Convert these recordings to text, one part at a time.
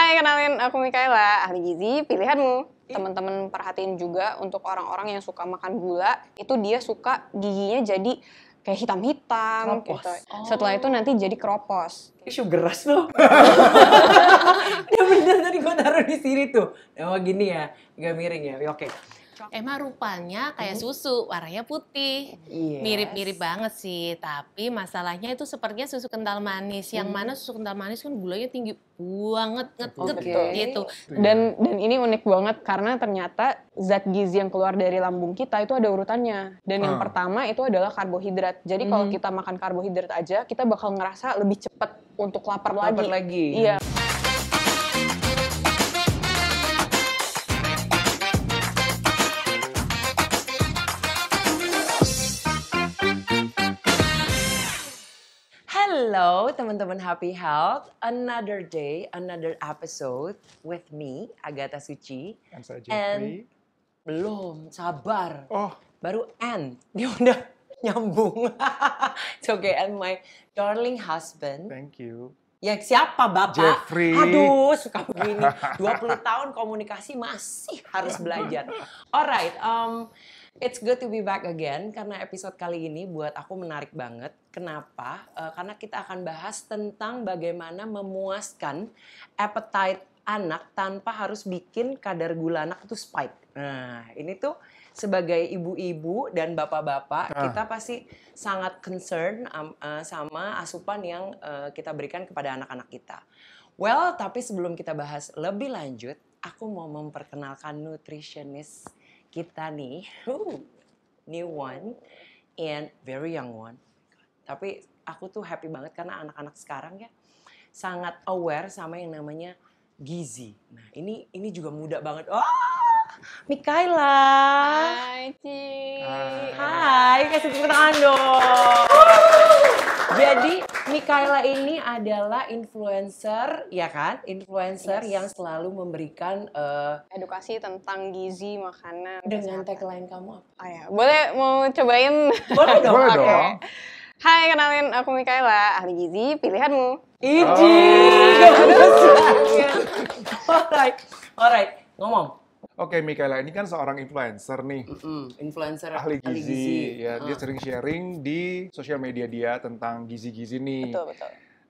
Hai, kenalin aku Mikaela, ahli gizi pilihanmu. Teman-teman perhatiin juga untuk orang-orang yang suka makan gula, itu dia suka giginya jadi kayak hitam-hitam gitu. Setelah itu nanti jadi keropos. Sugar rush loh. Ya bener tadi gue taruh di sini tuh. Oh gini ya, agak miring ya. Oke. Emang rupanya kayak susu, warnanya putih. Yes. Mirip-mirip banget sih, tapi masalahnya itu sepertinya susu kental manis. Yang mana susu kental manis kan gulanya tinggi banget, gitu. Dan ini unik banget karena ternyata zat gizi yang keluar dari lambung kita itu ada urutannya. Dan yang pertama itu adalah karbohidrat. Jadi kalau kita makan karbohidrat aja, kita bakal ngerasa lebih cepat untuk lapar lagi. Iya. Hello teman-teman Happy Health, another day, another episode with me, Agatha Suci. Dan saya And Jeffrey. belum, sabar. Oh, Baru end, dia udah nyambung. It's okay, and my darling husband. thank you. Ya siapa Bapak? Jeffrey. Aduh, suka begini. 20 tahun komunikasi masih harus belajar. Alright, it's good to be back again. Karena episode kali ini buat aku menarik banget. Kenapa? Karena kita akan bahas tentang bagaimana memuaskan appetite anak tanpa harus bikin kadar gula anak itu spike. Nah, ini tuh sebagai ibu-ibu dan bapak-bapak, kita pasti sangat concern sama asupan yang kita berikan kepada anak-anak kita. Well, tapi sebelum kita bahas lebih lanjut, aku mau memperkenalkan nutritionist kita nih. New one and very young one. Tapi aku tuh happy banget karena anak-anak sekarang ya sangat aware sama yang namanya gizi. Nah, ini juga muda banget. Oh, Mikaela. Hai, Ci. Hai, kasih tepuk tangan dong. Jadi Mikaela ini adalah influencer, ya kan? Influencer yang selalu memberikan Edukasi tentang gizi, makanan, dengan kesehatan. tagline kamu apa? Oh ya, boleh mau cobain? Boleh dong. Boleh Oke. dong. Hai, kenalin aku Mikaela, ahli gizi pilihanmu. Alright, ngomong. Oke, Mikaela ini kan seorang influencer nih, Influencer ahli gizi. Ya, dia sering sharing di sosial media dia tentang gizi-gizi nih. Betul.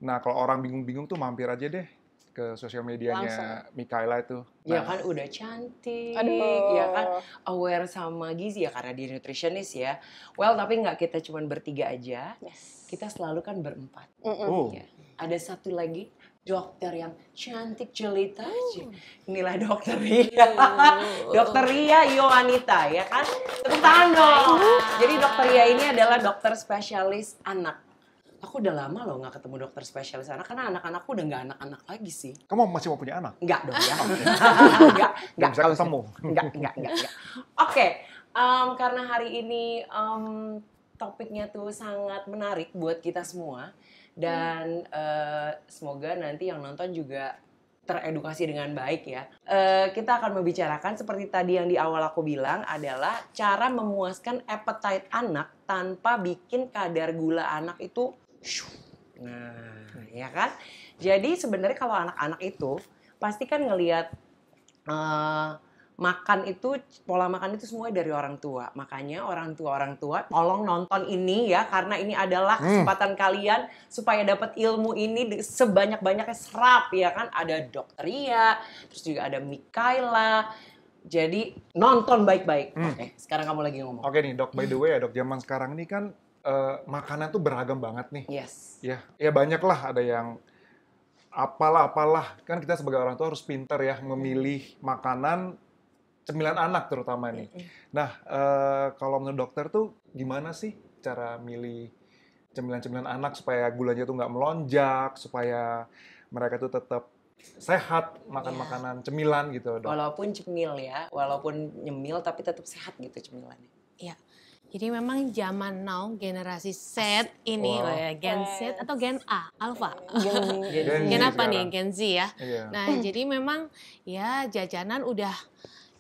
Nah, kalau orang bingung-bingung tuh mampir aja deh ke sosial medianya Mikaela itu. Ya Nah, kan udah cantik, Aduh. ya kan aware sama gizi ya karena dia nutritionist ya. Well, tapi nggak kita cuma bertiga aja, Yes. kita selalu kan berempat. oh, Ya. Ada satu lagi dokter yang cantik jelita. Inilah dokter Ria. Dokter Ria Yohanita ya kan. Tepuk tangan dong. Jadi dokter Ria ini adalah dokter spesialis anak. Aku udah lama loh nggak ketemu dokter spesialis anak karena anak-anakku udah nggak anak-anak lagi sih. kamu masih mau punya anak? Enggak dong ya. Nggak bisa ketemu. Enggak. Oke, karena hari ini topiknya tuh sangat menarik buat kita semua dan semoga nanti yang nonton juga teredukasi dengan baik ya. Kita akan membicarakan seperti tadi yang di awal aku bilang adalah cara memuaskan appetite anak tanpa bikin kadar gula anak itu nah, ya kan? Jadi sebenarnya kalau anak-anak itu pasti kan ngelihat makan itu, pola makan itu semua dari orang tua. Makanya orang tua tolong nonton ini ya, karena ini adalah kesempatan kalian supaya dapat ilmu ini sebanyak-banyaknya serap ya kan. Ada Dokter Ria, terus juga ada Mikaela. Jadi nonton baik-baik. Oke, sekarang kamu lagi ngomong. Oke nih dok, by the way ya dok, zaman sekarang ini kan makanan tuh beragam banget nih. Yes. Ya banyak lah, ada yang apalah. Kan kita sebagai orang tua harus pintar ya memilih makanan cemilan anak terutama nih. Nah, kalau menurut dokter tuh gimana sih cara milih cemilan-cemilan anak supaya gulanya tuh nggak melonjak, supaya mereka tuh tetap sehat makan makanan cemilan gitu dok. Walaupun cemil ya, walaupun nyemil tapi tetap sehat gitu cemilannya. Ya. Jadi memang zaman now generasi Z ini, Gen Z atau Gen A, Alpha. Gen Gen Z apa nih? sekarang. Gen Z ya. Iya. Nah, jadi memang ya jajanan udah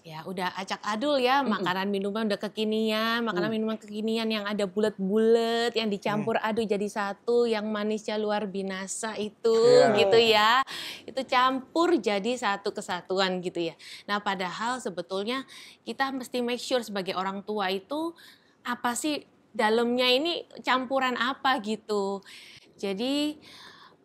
Ya udah acak adul ya, makanan minuman udah kekinian, makanan minuman kekinian yang ada bulat-bulat, yang dicampur aduk jadi satu, yang manisnya luar binasa itu gitu ya. Itu campur jadi satu kesatuan gitu ya. Nah padahal sebetulnya kita mesti make sure sebagai orang tua itu apa sih dalamnya ini campuran apa gitu. Jadi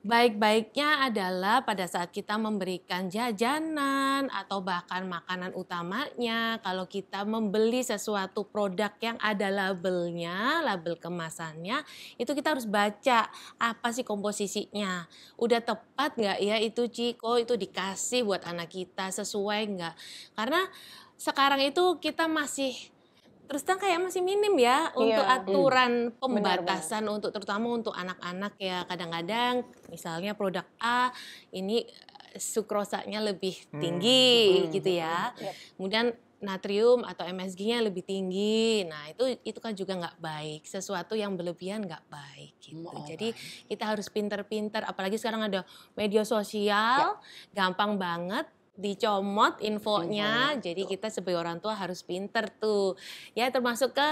baik-baiknya adalah pada saat kita memberikan jajanan atau bahkan makanan utamanya, kalau kita membeli sesuatu produk yang ada labelnya, label kemasannya, itu kita harus baca apa sih komposisinya. Udah tepat nggak ya itu Ciko, itu dikasih buat anak kita, sesuai nggak? Karena sekarang itu kita masih terus terang kayak masih minim ya untuk aturan pembatasan untuk terutama untuk anak-anak ya. Kadang-kadang misalnya produk A ini sukrosanya lebih tinggi gitu ya. Kemudian natrium atau MSG-nya lebih tinggi. Nah, itu kan juga nggak baik. Sesuatu yang berlebihan nggak baik gitu. Jadi kita harus pinter-pinter, apalagi sekarang ada media sosial, gampang banget dicomot infonya, jadi kita sebagai orang tua harus pinter tuh. Ya termasuk ke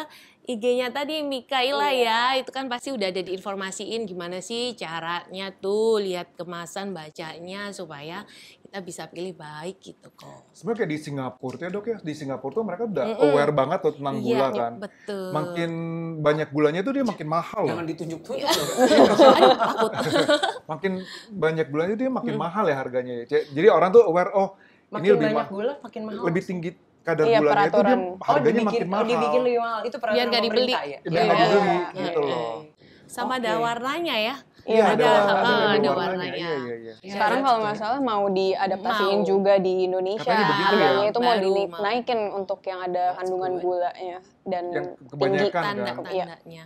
IG-nya tadi Mikaela ya, itu kan pasti udah ada diinformasiin gimana sih caranya tuh, lihat kemasan, bacanya supaya kita bisa pilih baik gitu kok. Sebenarnya kayak di Singapura tuh ya Dok ya, di Singapura tuh mereka udah aware banget tuh tentang gula kan. Betul. Makin banyak gulanya tuh dia makin mahal. Jangan ditunjuk-tunjuk dong. Aduh, takut. Makin banyak gulanya dia makin mahal ya harganya. Jadi orang tuh aware, oh Makin ini lebih banyak gula makin mahal. lebih tinggi kadar Iya, gulanya itu dia peraturan. harganya makin mahal. dibikin lebih mahal. Itu peraturan Biar nggak dibeli. pemerintah ya? Biar nggak dibeli gitu loh. Sama ada warnanya ya. Iya, ada warnanya. Iya. Sekarang kalau nggak salah mau diadaptasiin juga di Indonesia, Katanya begitu harganya ya? itu mau Baru dinaikin untuk yang ada kandungan gulanya dan Yang tinggi. kebanyakan kan. Tanda-tandanya.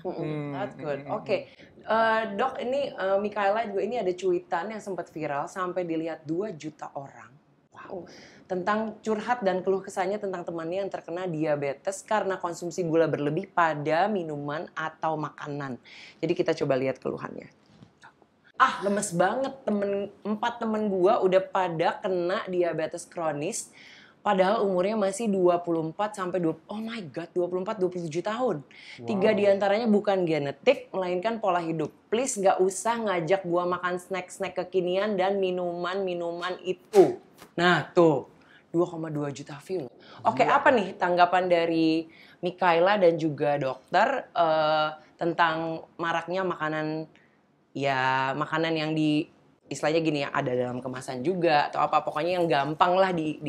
That's good. Oke. Dok, ini Mikaela juga ini ada cuitan yang sempat viral sampai dilihat 2 juta orang. Wow. Tentang curhat dan keluh kesahnya tentang temannya yang terkena diabetes karena konsumsi gula berlebih pada minuman atau makanan. Jadi kita coba lihat keluhannya. Lemes banget, 4 temen gua udah pada kena diabetes kronis. Padahal umurnya masih 24 sampai 27 tahun. 3 diantaranya bukan genetik, melainkan pola hidup. Please gak usah ngajak gua makan snack-snack kekinian dan minuman-minuman itu. Nah tuh, 2,2 juta view. Oke, apa nih tanggapan dari Mikaela dan juga dokter tentang maraknya makanan yang istilahnya gini ya, ada dalam kemasan juga atau apa, pokoknya yang gampang lah di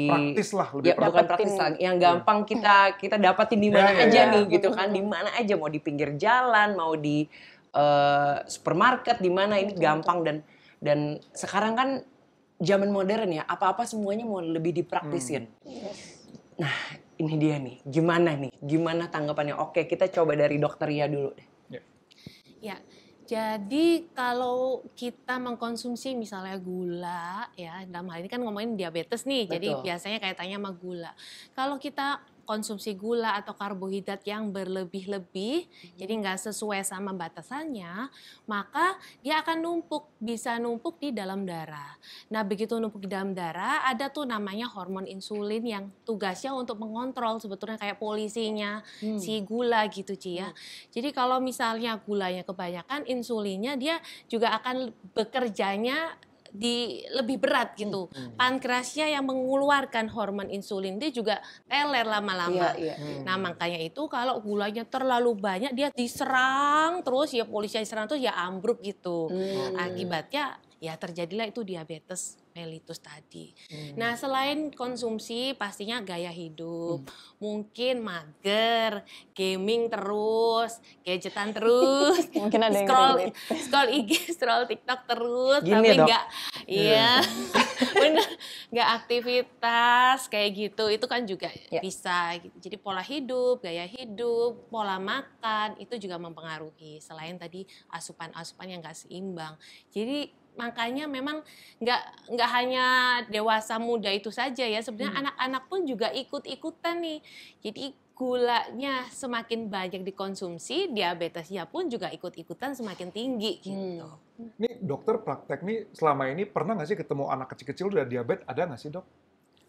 Praktis lah, lebih ya, bukan praktis lah, yang gampang kita dapatin di mana aja nih gitu kan, di mana aja, mau di pinggir jalan, mau di supermarket, di mana ini gampang dan sekarang kan zaman modern ya, apa-apa semuanya mau lebih dipraktisin. Nah, ini dia nih, gimana tanggapannya? Oke, kita coba dari dokter Ria dulu deh. Ya, jadi kalau kita mengkonsumsi misalnya gula, ya dalam hal ini kan ngomongin diabetes nih, jadi biasanya kaitannya sama gula. Kalau kita konsumsi gula atau karbohidrat yang berlebih-lebih, jadi nggak sesuai sama batasannya, maka dia akan bisa numpuk di dalam darah. Nah begitu numpuk di dalam darah, ada tuh namanya hormon insulin yang tugasnya untuk mengontrol sebetulnya kayak polisinya si gula gitu Ci ya. Jadi kalau misalnya gulanya kebanyakan, insulinnya dia juga akan bekerjanya lebih berat gitu. Pankreasnya yang mengeluarkan hormon insulin dia juga teler lama-lama. Nah makanya itu kalau gulanya terlalu banyak dia diserang terus ya, polisi diserang terus ya ambruk gitu. Akibatnya ya terjadilah itu diabetes mellitus tadi. Nah selain konsumsi pastinya gaya hidup. Mungkin mager, gaming terus, gadgetan terus, Mungkin ada yang scroll IG, scroll TikTok terus, Gini, tapi Dok. bener, nggak aktivitas kayak gitu. Itu kan juga bisa. Gitu. Jadi pola hidup, gaya hidup, pola makan itu juga mempengaruhi. Selain tadi asupan-asupan yang nggak seimbang. Jadi makanya memang nggak hanya dewasa muda itu saja ya, sebenarnya anak-anak pun juga ikut-ikutan nih. Jadi gulanya semakin banyak dikonsumsi, diabetesnya pun juga ikut-ikutan semakin tinggi gitu. Ini dokter praktek nih selama ini pernah nggak sih ketemu anak kecil-kecil udah diabetes, ada nggak sih dok?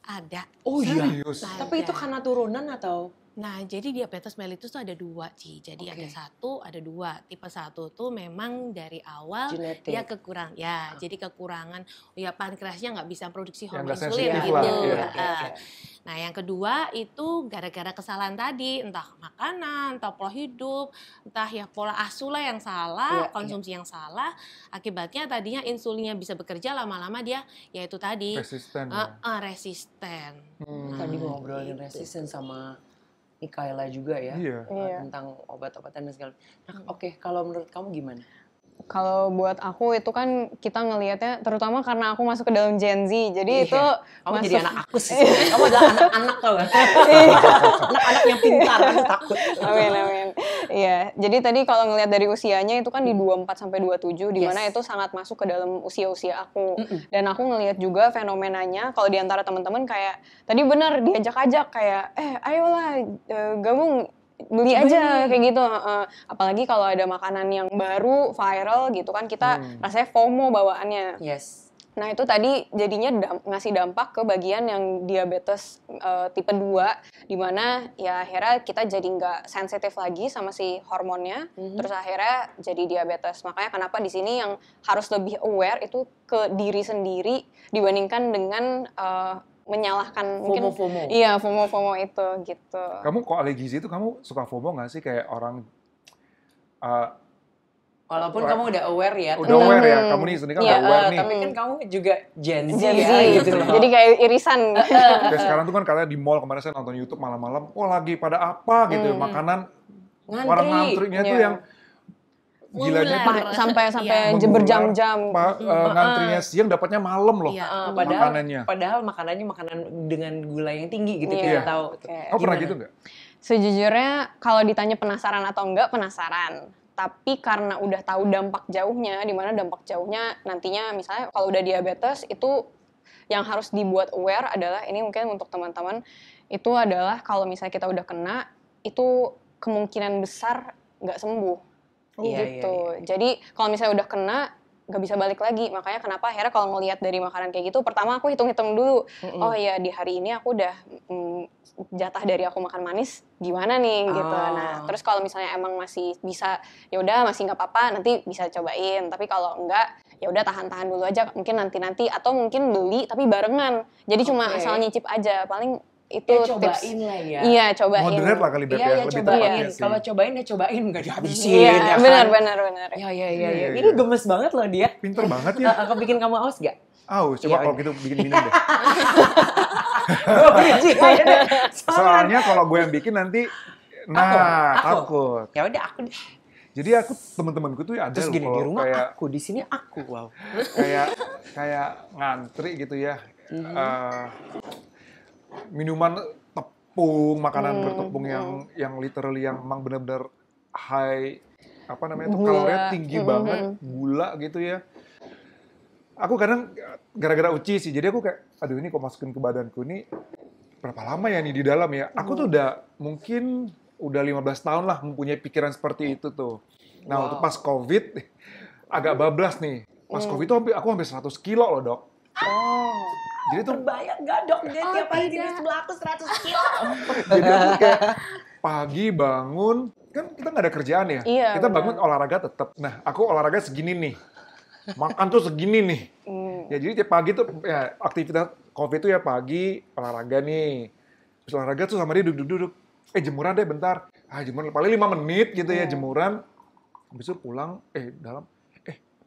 Ada. Oh iya. Serius? Tapi itu karena turunan atau? Nah, jadi diabetes mellitus tuh ada 2, Ci. Jadi ada 1, ada 2. Tipe 1 tuh memang dari awal Genetik. dia kekurangan. Ya, jadi kekurangan ya pankreasnya nggak bisa produksi Yang hormon nggak insulin sensitif gitu. lah, iya. Nah, yang kedua itu gara-gara kesalahan tadi, entah makanan, entah pola hidup, entah ya pola asuh lah yang salah, konsumsi yang salah. Akibatnya tadinya insulinnya bisa bekerja, lama-lama dia ya itu tadi Resisten. resisten. Tadi ngobrolin resisten sama Mikaela juga ya, Iya. tentang obat-obatan dan segala. Nah, oke, kalau menurut kamu gimana? Kalau buat aku itu kan kita ngelihatnya terutama karena aku masuk ke dalam Gen Z. Jadi itu Kamu masuk jadi anak aku sih. Kamu adalah anak-anak tau gak? Anak-anak yang pintar, aku takut. Amin. Iya, jadi tadi kalau ngelihat dari usianya itu kan di 24 sampai 27 di mana itu sangat masuk ke dalam usia-usia aku. Dan aku ngelihat juga fenomenanya kalau di antara teman-teman kayak tadi benar diajak-ajak kayak ayolah gabung beli aja kayak gitu. Apalagi kalau ada makanan yang baru viral gitu kan kita rasanya FOMO bawaannya. Yes. Nah itu tadi jadinya ngasih dampak ke bagian yang diabetes tipe 2 di mana ya akhirnya kita jadi nggak sensitif lagi sama si hormonnya, terus akhirnya jadi diabetes. Makanya kenapa di sini yang harus lebih aware itu ke diri sendiri dibandingkan dengan menyalahkan mungkin FOMO. Iya, FOMO itu gitu. Kamu kok ahli gizi itu kamu suka FOMO nggak sih kayak orang Walaupun kamu udah aware ya. udah aware ya, kamu nih sendiri kan udah aware nih. Tapi kan kamu juga Gen Z Gen Z, ya gitu loh. jadi kayak irisan. Kayak sekarang tuh kan katanya di mall kemarin saya nonton YouTube malam-malam, lagi pada apa gitu ya, makanan orang ngantrinya tuh yang gilanya tuh sampai berjam-jam. ngantrinya siang dapatnya malam loh makanannya. Padahal makanannya makanan dengan gula yang tinggi gitu Iya. kita tahu. Kamu pernah gitu nggak? Sejujurnya kalau ditanya penasaran atau enggak, penasaran. Tapi karena udah tahu dampak jauhnya, di mana dampak jauhnya nantinya misalnya kalau udah diabetes itu yang harus dibuat aware adalah ini mungkin untuk teman-teman itu adalah kalau misalnya kita udah kena itu kemungkinan besar nggak sembuh gitu. Jadi kalau misalnya udah kena nggak bisa balik lagi. Makanya kenapa akhirnya kalau ngelihat dari makanan kayak gitu, pertama aku hitung-hitung dulu. Oh ya di hari ini aku udah jatah dari aku makan manis gimana nih gitu. Nah terus kalau misalnya emang masih bisa ya udah masih nggak apa-apa nanti bisa cobain. Tapi kalau enggak ya udah tahan-tahan dulu aja mungkin nanti atau mungkin beli tapi barengan. Jadi cuma asal nyicip aja paling itu cobain tips. lah ya. Iya cobain. Moderate lah kali Iya lebih cobain. tepatnya sih. Kalau cobain ya cobain nggak dihabisin. Iya ya benar. Iya. Ini gemes banget loh dia. Pinter banget ya. Aku bikin kamu aus gak? Coba kalau gitu bikin minum deh. Soalnya kalau gue yang bikin nanti, takut. Ya udah aku deh. Jadi aku teman-temanku tuh ada Terus gini loh di rumah kayak aku, di sini aku, wow. kayak ngantri gitu ya. Minuman tepung, makanan bertepung yang literally yang emang benar-benar high kalorinya tinggi banget, gula gitu ya. Aku kadang gara-gara uci sih, jadi aku kayak, aduh ini kok masukin ke badanku ini berapa lama ya nih di dalam ya. Aku tuh mungkin udah 15 tahun lah mempunyai pikiran seperti itu tuh. Nah waktu pas COVID, agak bablas nih. Pas COVID tuh aku hampir 100 kilo loh dok. Jadi tuh Terbayang gak dok, dia tiap hari di sebelah aku 100 kilo. jadi aku kayak pagi bangun, kan kita nggak ada kerjaan ya. Iya, Kita bangun olahraga tetap. Nah aku olahraga segini nih. Makan tuh segini nih. Ya jadi tiap pagi tuh ya aktivitas COVID tuh ya pagi olahraga nih. Terus olahraga tuh sama dia duduk-duduk. Jemuran deh bentar. Jemuran paling 5 menit gitu ya jemuran. Habis itu pulang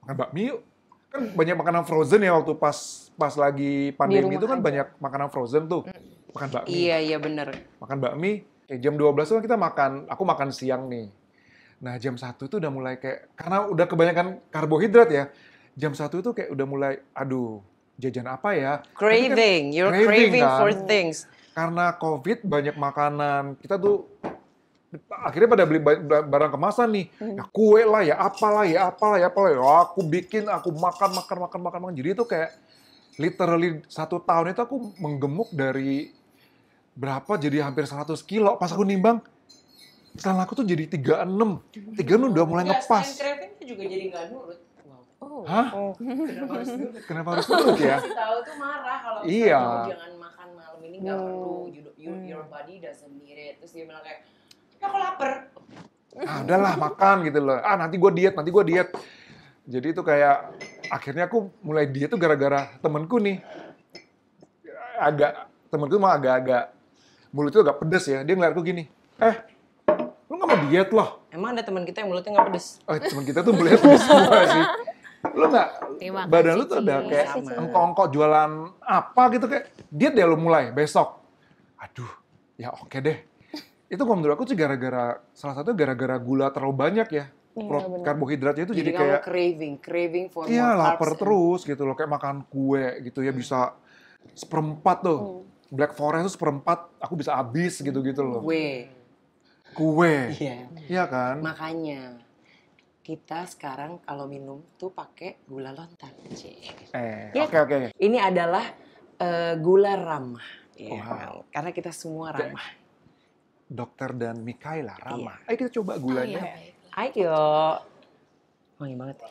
makan bakmi yuk. Kan banyak makanan frozen ya waktu pas lagi pandemi itu kan banyak makanan frozen tuh. Makan bakmi. Iya benar. Makan bakmi. Jam 12 tuh kita aku makan siang nih. Nah jam 1 tuh udah mulai kayak, karena udah kebanyakan karbohidrat ya, jam 1 tuh kayak udah mulai, aduh jajan apa ya? Craving, you're craving kan? for things. Karena COVID banyak makanan, kita tuh akhirnya pada beli barang kemasan nih, ya kue lah, ya apalah. Ya aku bikin, aku makan. Jadi itu kayak literally 1 tahun itu aku menggemuk dari berapa jadi hampir 100 kilo. Pas aku nimbang, setelah aku tuh jadi 36 udah mulai ngepas. Craving itu juga jadi nggak nurut. Hah? Kenapa harus nurut ya? Kasih tahu tuh marah kalau Iya. jangan makan malam ini nggak perlu, your body doesn't need it. Terus dia bilang kayak, ya aku lapar. Ah udahlah makan gitu loh. Ah nanti gue diet. Jadi itu kayak akhirnya aku mulai diet tuh gara-gara temenku nih. Temenku mah agak mulutnya agak pedes ya. Dia ngeliatku gini, lu nggak mau diet loh? Emang ada teman kita yang mulutnya nggak pedes? Oh temen kita tuh mulutnya pedes semua sih. Lu nggak, Terima badan kasih, lu tuh udah Ci. kayak Sama. engkong-engkong jualan apa gitu kayak diet deh lu mulai besok. Aduh, ya oke deh. Itu kalau menurut aku sih salah satu gara-gara gula terlalu banyak ya. Iya, benar. Karbohidratnya itu jadi Jadi kamu kayak craving for iya more lapar carbs. terus gitu loh, kayak makan kue gitu ya bisa seperempat tuh. Black Forest tuh seperempat aku bisa habis gitu-gitu loh. Kue. Iya. Iya kan? Makanya kita sekarang kalau minum tuh pakai gula lontar. Iya. Oke. Ini adalah gula ramah. Ya, Wow. karena kita semua ramah. Dokter dan Mikaela ramah. Iya. Ayo kita coba gulanya. Ayo. Wangi banget ya.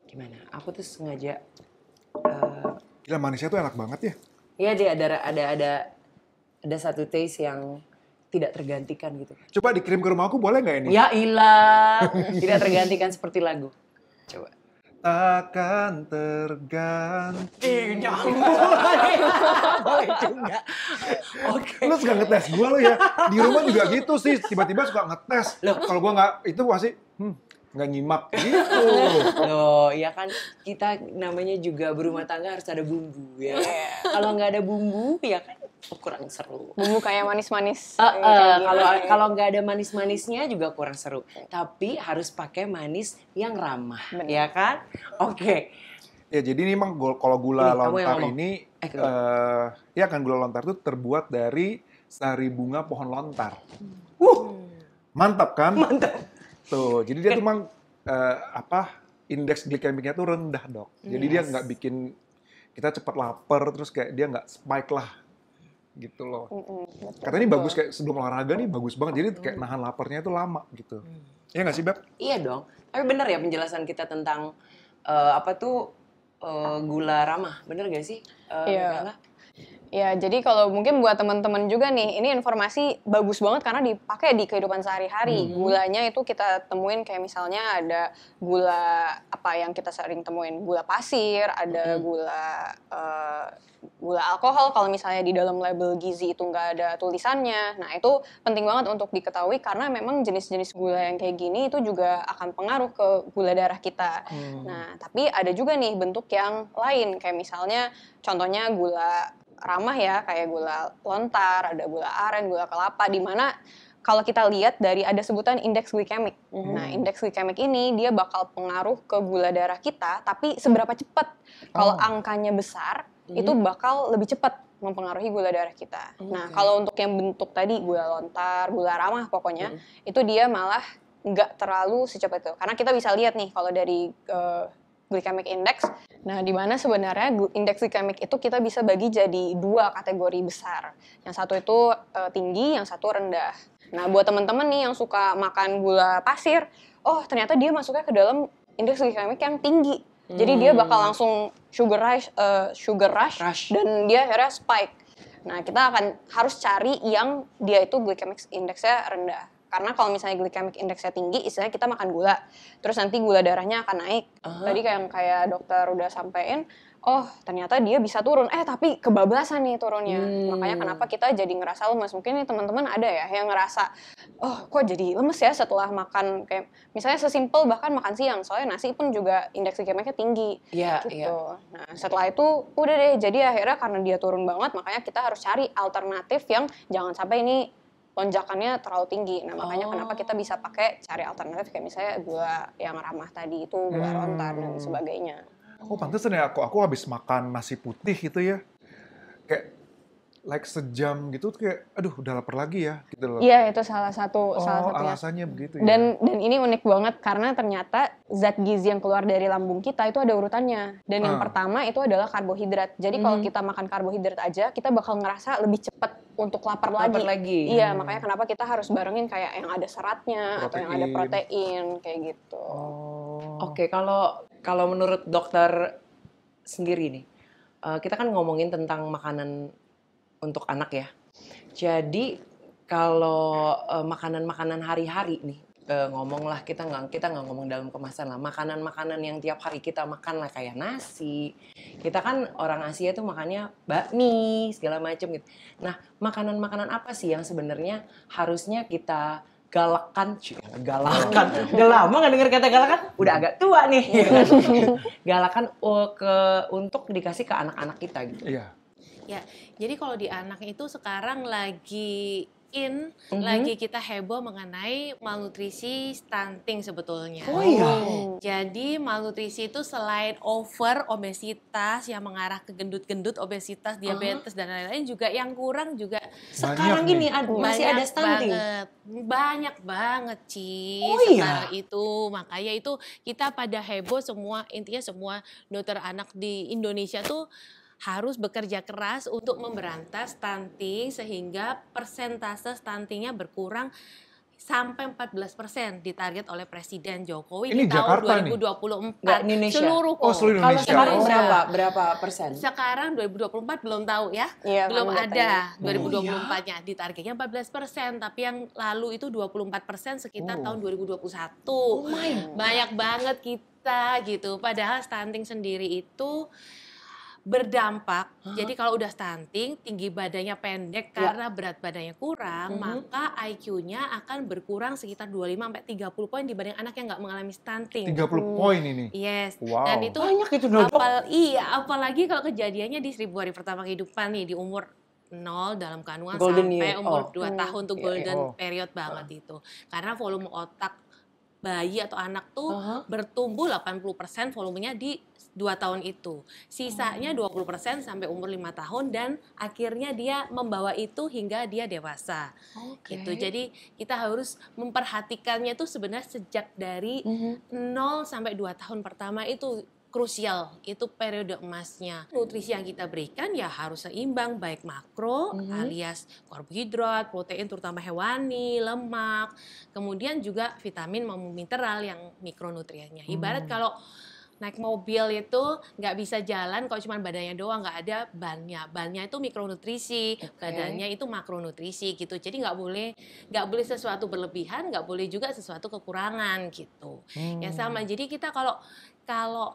Gimana? Aku tuh sengaja Gila manisnya tuh enak banget ya. ya dia ada satu taste yang tidak tergantikan gitu. Coba dikirim ke rumah aku boleh nggak ini? Ya ilah, tidak tergantikan seperti lagu. Coba. Takkan terganti. Boleh juga. Oke. Lu suka ngetes gue lo ya. Di rumah juga gitu sih. Tiba-tiba suka ngetes. Kalau gue nggak, itu pasti nggak nyimak gitu. Loh, ya kan kita namanya juga berumah tangga harus ada bumbu ya. Kalau nggak ada bumbu ya kan kurang seru. Bumbu kayak manis-manis. Kayak gini. Kalau nggak ada manis-manisnya juga kurang seru. Tapi harus pakai manis yang ramah, Bener. ya kan? Oke. Ya jadi ini emang kalau gula Ini, kamu yang lontar ngomong. ini, Kenapa? ya kan gula lontar itu terbuat dari sari bunga pohon lontar. Mantap kan? Mantap. Tuh, jadi dia tuh emang indeks glikemiknya tuh rendah dok. Jadi dia nggak bikin kita cepat lapar, terus kayak dia nggak spike lah, gitu loh. Betul. Katanya ini bagus kayak sebelum olahraga nih bagus banget. Jadi kayak nahan laparnya itu lama gitu. Iya nggak sih Beb? Iya dong. Tapi benar ya penjelasan kita tentang gula ramah, bener gak sih? Iya. Mikaela? Ya, jadi kalau mungkin buat teman-teman juga nih, ini informasi bagus banget karena dipakai di kehidupan sehari-hari. Gulanya itu kita temuin kayak misalnya ada gula apa yang kita sering temuin, gula pasir, ada gula alkohol kalau misalnya di dalam label gizi itu nggak ada tulisannya. Nah, itu penting banget untuk diketahui karena memang jenis-jenis gula yang kayak gini itu juga akan pengaruh ke gula darah kita. Nah, tapi ada juga nih bentuk yang lain kayak misalnya contohnya gula ramah ya, kayak gula lontar, ada gula aren, gula kelapa, di mana kalau kita lihat dari ada sebutan indeks glikemik. Nah, indeks glikemik ini dia bakal pengaruh ke gula darah kita, tapi seberapa cepat. Kalau angkanya besar, itu bakal lebih cepat mempengaruhi gula darah kita. Nah, kalau untuk yang bentuk tadi, gula lontar, gula ramah pokoknya, itu dia malah nggak terlalu secepat itu. Karena kita bisa lihat nih, kalau dari glycemic index. Nah, di mana sebenarnya indeks glikemik itu kita bisa bagi jadi dua kategori besar. Yang satu itu tinggi, yang satu rendah. Nah, buat teman-teman nih yang suka makan gula pasir, oh ternyata dia masuknya ke dalam indeks glikemik yang tinggi. Jadi dia bakal langsung sugar rush dan dia akhirnya spike. Nah, kita harus cari yang dia itu glycemic index-nya rendah. Karena kalau misalnya glycemic index-nya tinggi, istilahnya kita makan gula, terus nanti gula darahnya akan naik. Tadi kayak dokter udah sampein, oh ternyata dia bisa turun, tapi kebablasan nih turunnya. Makanya kenapa kita jadi ngerasa lemes. Mungkin nih teman-teman ada ya yang ngerasa, oh kok jadi lemes ya setelah makan, kayak misalnya sesimpel bahkan makan siang, soalnya nasi pun juga indeks glikemiknya tinggi. Iya, gitu. iya. Nah setelah itu udah deh, jadi akhirnya karena dia turun banget, makanya kita harus cari alternatif yang jangan sampai ini lonjakannya terlalu tinggi. Nah, makanya kenapa kita bisa cari alternatif kayak misalnya gula yang ramah tadi itu, gula lontar dan sebagainya. Oh, pantesan ya aku habis makan nasi putih gitu ya. Kayak sejam gitu kayak aduh udah lapar lagi ya gitu loh. Iya, itu salah satunya. Alasannya begitu ya. Dan ini unik banget karena ternyata zat gizi yang keluar dari lambung kita itu ada urutannya. Dan yang pertama itu adalah karbohidrat. Jadi kalau kita makan karbohidrat aja, kita bakal ngerasa lebih cepat untuk lapar lagi. Iya, makanya kenapa kita harus barengin kayak yang ada seratnya atau yang ada protein kayak gitu. Oke, kalau menurut dokter sendiri nih, kita kan ngomongin tentang makanan untuk anak ya. Jadi kalau makanan-makanan hari-hari nih, ngomonglah kita nggak ngomong dalam kemasan lah, makanan-makanan yang tiap hari kita makan lah kayak nasi. Kita kan orang Asia tuh makannya bakmi segala macam gitu. Nah, makanan-makanan apa sih yang sebenarnya harusnya kita galakan? Udah lama nggak dengar kata galakan, udah agak tua nih. Galakan untuk dikasih ke anak-anak kita gitu. Iya. Ya, jadi kalau di anak itu sekarang lagi lagi kita heboh mengenai malnutrisi stunting sebetulnya. Oh iya. Jadi malnutrisi itu selain over obesitas yang mengarah ke gendut-gendut, obesitas, diabetes dan lain-lain, juga yang kurang juga Sekarang ini masih ada stunting. Banyak banget Ci. Oh iya. Sekarang itu makanya itu kita pada heboh semua, intinya semua dokter anak di Indonesia tuh harus bekerja keras untuk memberantas stunting sehingga persentase stuntingnya berkurang sampai 14% ditarget oleh Presiden Jokowi Ini di tahun Jakarta 2024. Nggak, Indonesia. Seluruh Oh, seluruh Kalau Indonesia. sekarang Indonesia. berapa persen? Sekarang 2024 belum tahu ya. Iya, Belum kan ada datanya. 2024-nya. Ditargetnya 14%, tapi yang lalu itu 24% sekitar tahun 2021. Banyak banget kita gitu. Padahal stunting sendiri itu berdampak. Jadi kalau udah stunting, tinggi badannya pendek karena berat badannya kurang, maka IQ-nya akan berkurang sekitar 25-30 poin dibanding anak yang nggak mengalami stunting. 30 poin ini. Yes. Wow. Dan itu Banyak itu, Dok. apalagi kalau kejadiannya di 1000 hari pertama kehidupan nih, di umur 0 dalam kandungan Golden sampai year. umur 2 tahun tuh golden Oh. period banget itu. Karena volume otak bayi atau anak tuh bertumbuh 80% volumenya di 2 tahun itu. Sisanya 20% sampai umur 5 tahun dan akhirnya dia membawa itu hingga dia dewasa. Gitu. Jadi kita harus memperhatikannya tuh sebenarnya sejak dari 0 sampai 2 tahun pertama itu krusial, itu periode emasnya. Nutrisi yang kita berikan ya harus seimbang, baik makro alias karbohidrat, protein terutama hewani, lemak, kemudian juga vitamin maupun mineral yang mikronutriennya. Ibarat kalau naik mobil itu nggak bisa jalan kalau cuma badannya doang, nggak ada bannya. Bannya itu mikronutrisi, badannya itu makronutrisi gitu. Jadi nggak boleh sesuatu berlebihan, nggak boleh juga sesuatu kekurangan gitu. Ya sama. Jadi kita kalau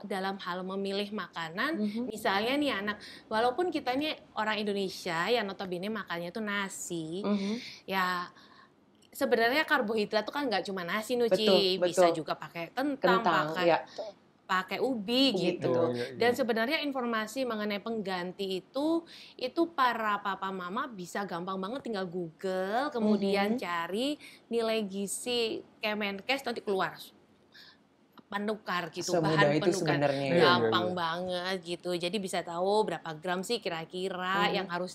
dalam hal memilih makanan, misalnya nih anak, walaupun kita ini orang Indonesia yang notabene makannya itu nasi, ya sebenarnya karbohidrat itu kan nggak cuma nasi Nuci, bisa juga pakai kentang pakai ubi gitu. Dan sebenarnya informasi mengenai pengganti itu para papa mama bisa gampang banget tinggal Google, kemudian cari nilai gizi Kemenkes nanti keluar. Penukar gitu, bahan penukar. Gampang banget gitu. Jadi bisa tahu berapa gram sih kira-kira yang harus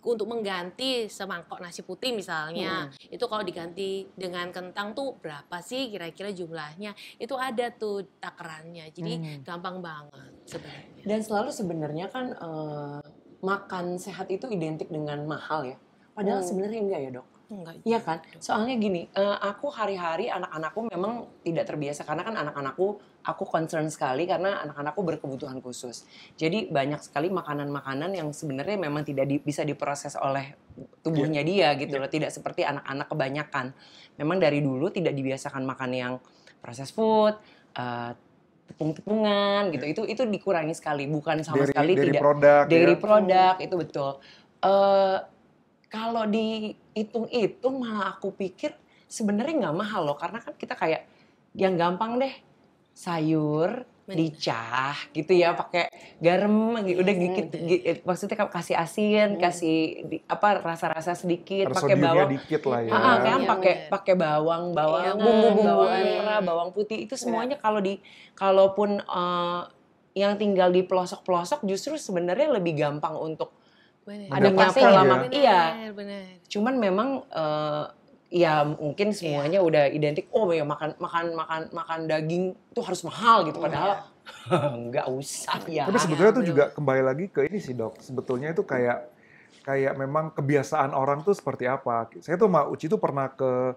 untuk mengganti semangkok nasi putih misalnya, itu kalau diganti dengan kentang tuh berapa sih kira-kira jumlahnya, itu ada tuh takarannya, jadi gampang banget sebenarnya. Dan selalu sebenarnya kan makan sehat itu identik dengan mahal ya, padahal sebenarnya enggak ya dok? Enggak. Iya kan, soalnya gini, aku hari-hari anak-anakku memang tidak terbiasa karena kan anak-anakku, aku concern sekali karena anak-anakku berkebutuhan khusus. Jadi banyak sekali makanan-makanan yang sebenarnya memang tidak bisa diproses oleh tubuhnya dia gitu loh, tidak seperti anak-anak kebanyakan. Memang dari dulu tidak dibiasakan makan yang processed food, tepung-tepungan gitu, itu dikurangi sekali, bukan sama sekali tidak. Dairy produk itu betul. Kalau dihitung-hitung malah aku pikir sebenarnya nggak mahal loh, karena kan kita kayak yang gampang deh, sayur dicah gitu ya, pakai garam udah dikit, maksudnya kasih asin, kasih rasa-rasa sedikit, pakai bawang dikit lah ya. Kan pakai bawang merah, bawang putih, itu semuanya kalaupun yang tinggal di pelosok-pelosok justru sebenarnya lebih gampang untuk adaptasi lama. Iya. Benar. Cuman memang ya mungkin semuanya udah identik. Oh ya makan daging itu harus mahal gitu. Padahal nggak usah ya. Tapi sebetulnya tuh juga kembali lagi ke ini sih dok. Sebetulnya itu kayak memang kebiasaan orang tuh seperti apa. Saya tuh sama Uci tuh pernah ke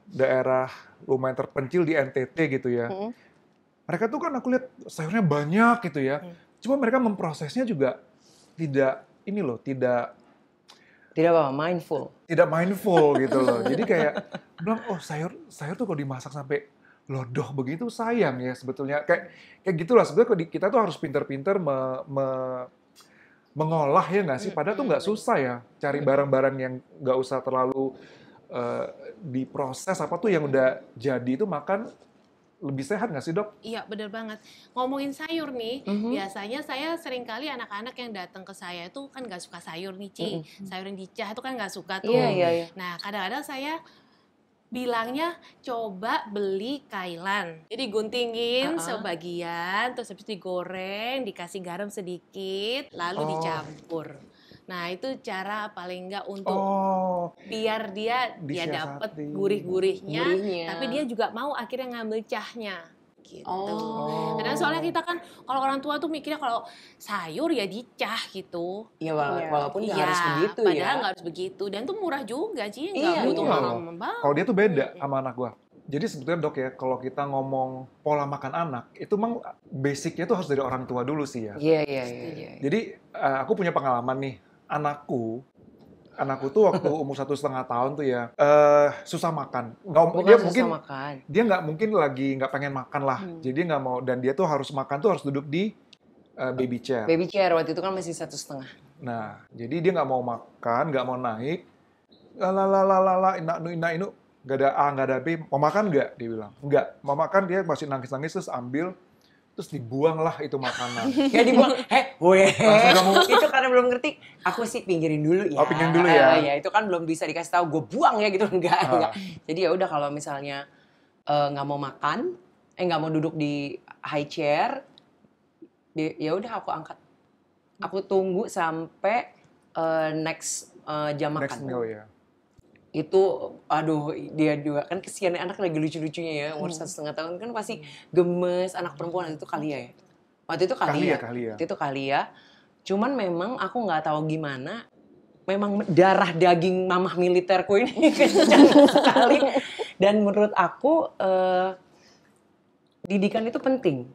daerah lumayan terpencil di NTT gitu ya. Mereka tuh kan aku lihat sayurnya banyak gitu ya. Cuma mereka memprosesnya juga tidak Tidak apa, mindful. mindful gitu loh. Jadi kayak bilang, oh sayur tuh kalau dimasak sampai lodoh begitu sayang ya sebetulnya. Kayak gitulah sebetulnya kita tuh harus pinter-pinter mengolah ya nggak sih? Padahal tuh nggak susah ya cari barang-barang yang nggak usah terlalu diproses apa tuh yang udah jadi itu makan lebih sehat nggak sih dok? Iya, bener banget. Ngomongin sayur nih, biasanya saya seringkali anak-anak yang datang ke saya itu kan nggak suka sayur nih, Ci. Sayur yang dicah itu kan nggak suka tuh. Iya. Nah, kadang-kadang saya bilangnya coba beli kailan. Jadi guntingin sebagian, terus habis digoreng, dikasih garam sedikit, lalu dicampur. Nah, itu cara paling nggak untuk biar dia dapet gurih-gurihnya, tapi dia juga mau akhirnya ngambil cahnya. Gitu. Karena soalnya kita kan kalau orang tua tuh mikirnya kalau sayur ya dicah gitu. Iya, walaupun nggak harus begitu ya. Padahal nggak harus begitu. Dan itu murah juga sih, nggak butuh mahal. Kalau dia tuh beda sama anak gua. Jadi sebetulnya dok ya, kalau kita ngomong pola makan anak, itu memang basicnya tuh harus dari orang tua dulu sih ya. Iya. Jadi aku punya pengalaman nih, anakku tuh waktu umur 1,5 tahun tuh ya susah makan. Dia nggak mungkin lagi nggak pengen makan lah. Jadi nggak mau, dan dia tuh harus makan tuh harus duduk di baby chair. Baby chair waktu itu kan masih 1,5. Nah, jadi dia nggak mau makan, nggak mau naik. Inu, nggak ada B. Mau makan nggak? Dia bilang nggak. Mau makan dia masih nangis terus ambil. Terus dibuang lah itu makanan. Ya dibuang, itu karena belum ngerti. Aku sih pinggirin dulu ya. Oh, pinggirin dulu ya. Ya itu kan belum bisa dikasih tahu gue buang ya gitu, enggak. Jadi ya udah kalau misalnya nggak mau makan, nggak mau duduk di high chair, ya udah aku angkat. Aku tunggu sampai next jam makan. Next meal ya. Itu aduh dia juga kan kesian anak lagi lucu-lucunya ya umur 1,5 tahun kan pasti gemes, anak perempuan itu Kalia ya. Waktu itu Kalia. Cuman memang aku nggak tahu gimana, memang darah daging mamah militerku ini kencang sekali. Dan menurut aku didikan itu penting.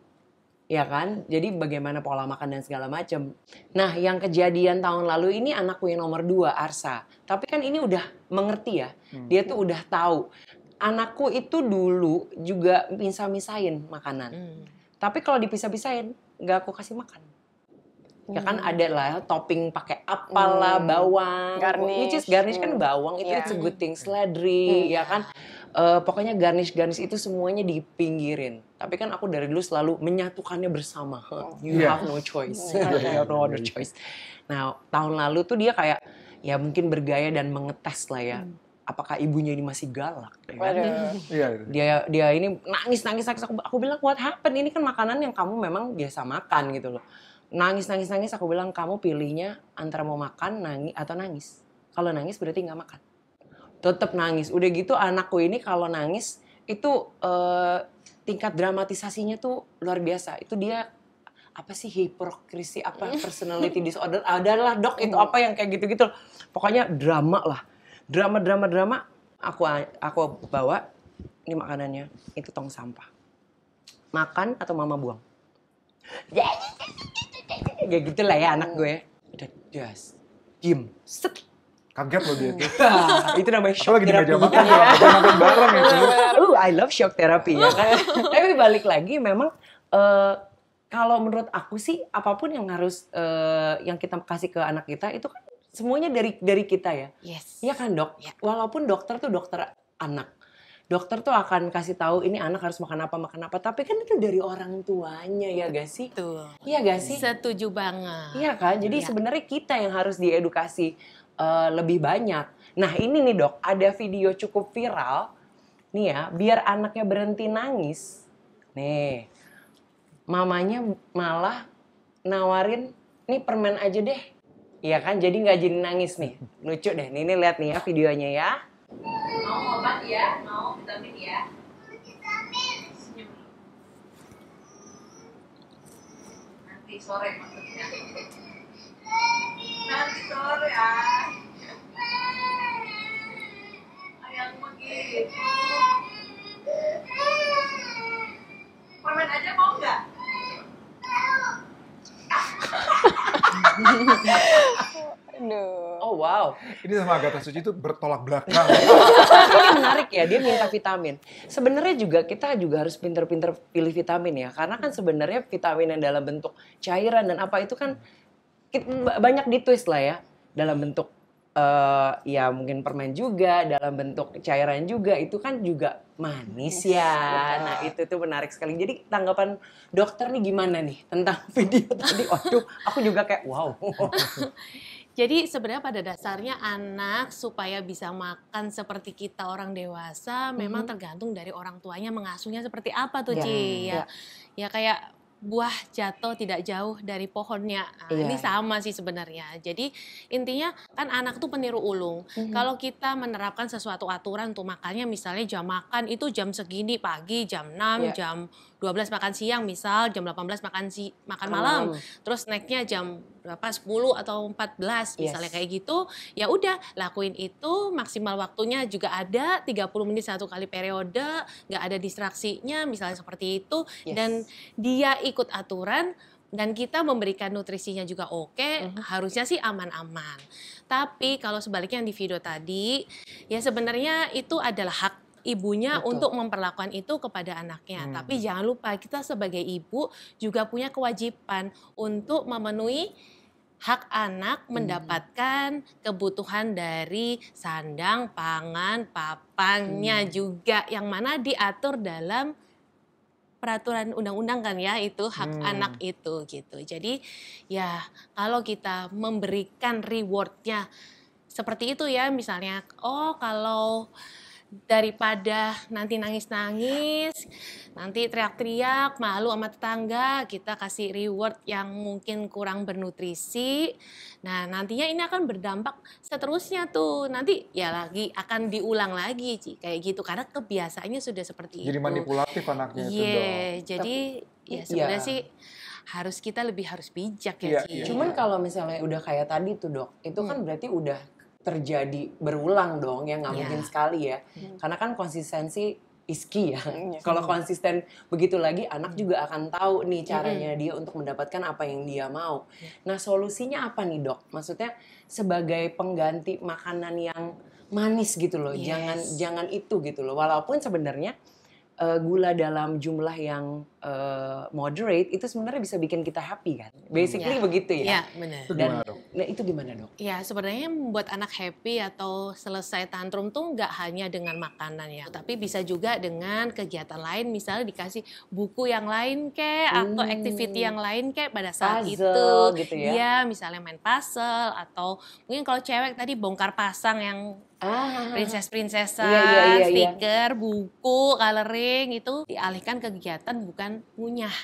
Ya kan, jadi bagaimana pola makan dan segala macam. Nah, yang kejadian tahun lalu ini anakku yang nomor 2, Arsa. Tapi kan ini udah mengerti ya, dia tuh udah tahu. Anakku itu dulu juga misah-misahin makanan. Tapi kalau dipisah-pisahin, nggak aku kasih makan. Ya kan ada lah topping pakai apalah, bawang. Garnish. Garnish kan bawang, itu it's a good thing. Seledri, ya kan. Pokoknya garnish itu semuanya dipinggirin. Tapi kan aku dari dulu selalu menyatukannya bersama. You have no choice. You have no other choice. Nah, tahun lalu tuh dia kayak ya mungkin bergaya dan mengetes lah ya. Apakah ibunya ini masih galak? Ya kan? Dia ini nangis. Aku bilang what happened? Ini kan makanan yang kamu memang biasa makan gitu loh. Nangis. Aku bilang kamu pilihnya antara mau makan atau nangis. Kalau nangis berarti nggak makan. Tetap nangis. Udah gitu anakku ini kalau nangis itu tingkat dramatisasinya tuh luar biasa. Itu dia apa sih hipokrisi apa personality disorder adalah dok itu apa yang kayak gitu-gitu. Pokoknya drama lah. Drama. Aku bawa ini makanannya, itu tong sampah. Makan atau mama buang. Ya gitulah ya anak gue. Udah diem. Set. Kaget loh dia tuh. Itu namanya shock lagi therapy. Di meja makan ya, makan bareng ya. I love shock therapy ya kan. Tapi balik lagi memang kalau menurut aku sih apapun yang harus yang kita kasih ke anak kita itu kan semuanya dari kita ya. Yes. Iya kan dok? Ya. Walaupun dokter tuh dokter anak. Dokter tuh akan kasih tahu ini anak harus makan apa. Tapi kan itu dari orang tuanya ya gak sih? Betul. Iya gak sih? Setuju banget. Iya kan? Jadi sebenarnya kita yang harus diedukasi lebih banyak. Nah ini nih dok, ada video cukup viral. Nih ya, biar anaknya berhenti nangis. Nih, mamanya malah nawarin, nih permen aja deh. Iya kan, jadi nggak jadi nangis nih. Lucu deh, nih lihat nih ya videonya ya. Mau obat ya? Mau vitamin ya? Vitamin. Senyum. Nanti sore maksudnya. Nanti sore ah. Ayang begitu. Permen aja mau nggak? Aduh. Oh wow. Ini sama Agatha Suci itu bertolak belakang. Ini menarik ya, dia minta vitamin. Sebenarnya juga kita juga harus pinter-pinter pilih vitamin ya, karena kan sebenarnya vitamin yang dalam bentuk cairan dan apa itu kan banyak ditwist lah ya, dalam bentuk ya mungkin permen juga, dalam bentuk cairan juga, itu kan juga manis ya. Nah itu tuh menarik sekali. Jadi tanggapan dokter nih gimana nih tentang video tadi? Waduh, aku juga kayak wow. Jadi sebenarnya pada dasarnya anak supaya bisa makan seperti kita orang dewasa memang tergantung dari orang tuanya mengasuhnya seperti apa tuh Ya, Ci ya. ya kayak buah jatuh tidak jauh dari pohonnya. Nah, Iya. ini sama sih sebenarnya. Jadi intinya kan anak tuh peniru ulung. Kalau kita menerapkan sesuatu aturan untuk makannya, misalnya jam makan itu jam segini pagi, jam 6, Iya. jam 12 makan siang, misal jam 18 makan malam. Terus snacknya jam berapa 10 atau 14 misalnya Yes. kayak gitu. Ya udah lakuin itu, maksimal waktunya juga ada 30 menit satu kali periode, nggak ada distraksinya misalnya seperti itu. Yes. Dan dia ikut aturan dan kita memberikan nutrisinya juga oke, harusnya sih aman-aman. Tapi kalau sebaliknya yang di video tadi, ya sebenarnya itu adalah hak ibunya Betul. untuk memperlakukan itu kepada anaknya. Tapi jangan lupa kita sebagai ibu juga punya kewajiban untuk memenuhi hak anak mendapatkan kebutuhan dari sandang, pangan, papannya juga yang mana diatur dalam peraturan undang-undang kan ya, itu hak anak itu gitu. Jadi ya kalau kita memberikan rewardnya seperti itu ya, misalnya oh kalau daripada nanti nangis-nangis, nanti teriak-teriak, malu sama tetangga, kita kasih reward yang mungkin kurang bernutrisi. Nah, nantinya ini akan berdampak seterusnya tuh. Nanti ya lagi akan diulang lagi, Ci, kayak gitu. Karena kebiasaannya sudah seperti Jadi itu. manipulatif anaknya itu Iya, dong. jadi ya sebenarnya sih harus kita lebih harus bijak Iya, ya, Ci. iya. Cuman kalau misalnya udah kayak tadi tuh dok, itu kan berarti udah terjadi berulang dong, ya nggak Iya. mungkin sekali ya. Karena kan konsistensi is key ya. Iya. Kalau konsisten begitu lagi, anak juga akan tahu nih caranya dia untuk mendapatkan apa yang dia mau. Nah solusinya apa nih dok? Maksudnya sebagai pengganti makanan yang manis gitu loh, Yes. jangan itu gitu loh. Walaupun sebenarnya gula dalam jumlah yang moderate itu sebenarnya bisa bikin kita happy kan. Basically Ya. begitu ya. Iya, benar. Itu Dan gimana dok? nah, itu gimana dok? Ya sebenarnya membuat anak happy atau selesai tantrum tuh nggak hanya dengan makanan ya, tapi bisa juga dengan kegiatan lain, misalnya dikasih buku yang lain kek atau activity yang lain kek pada saat Puzzle itu. gitu ya. Dia misalnya main puzzle atau mungkin kalau cewek tadi bongkar pasang yang princess-princessan, Iya. stiker, buku, coloring itu dialihkan ke kegiatan bukan ngunyah.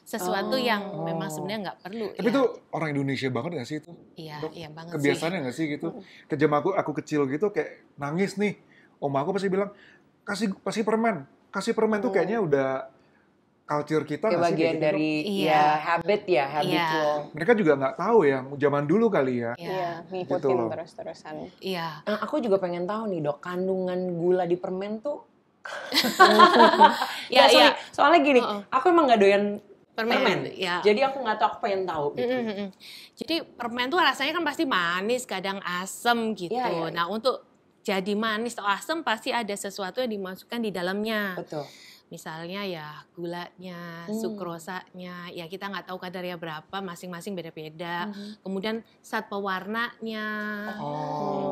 Sesuatu yang memang sebenarnya nggak perlu. Tapi ya. itu orang Indonesia banget gak sih itu? Iya, Dok, iya banget kebiasaannya gak sih gitu? Kejam aku kecil gitu kayak nangis nih. Om aku pasti bilang, kasih permen. Kasih permen tuh kayaknya udah culture kita Kayak nggak sih? bagian kayak gitu, Dok? dari Iya. ya habitual. Mereka juga nggak tahu ya, zaman dulu kali ya. Iya. Iya, ngikutin Gitu loh. terus-terusan. Iya. Nah, aku juga pengen tahu nih dok, kandungan gula di permen tuh. Ya, sorry, iya. soalnya gini, Heeh. aku emang nggak doyan permen. ya. Jadi aku nggak tahu, aku pengen tahu gitu. Jadi permen tuh rasanya kan pasti manis, kadang asem gitu. Iya. Nah untuk jadi manis atau asem pasti ada sesuatu yang dimasukkan di dalamnya. Betul. Misalnya ya gulanya, sukrosanya, ya kita nggak tahu kadarnya berapa, masing-masing beda-beda. Kemudian zat pewarnanya,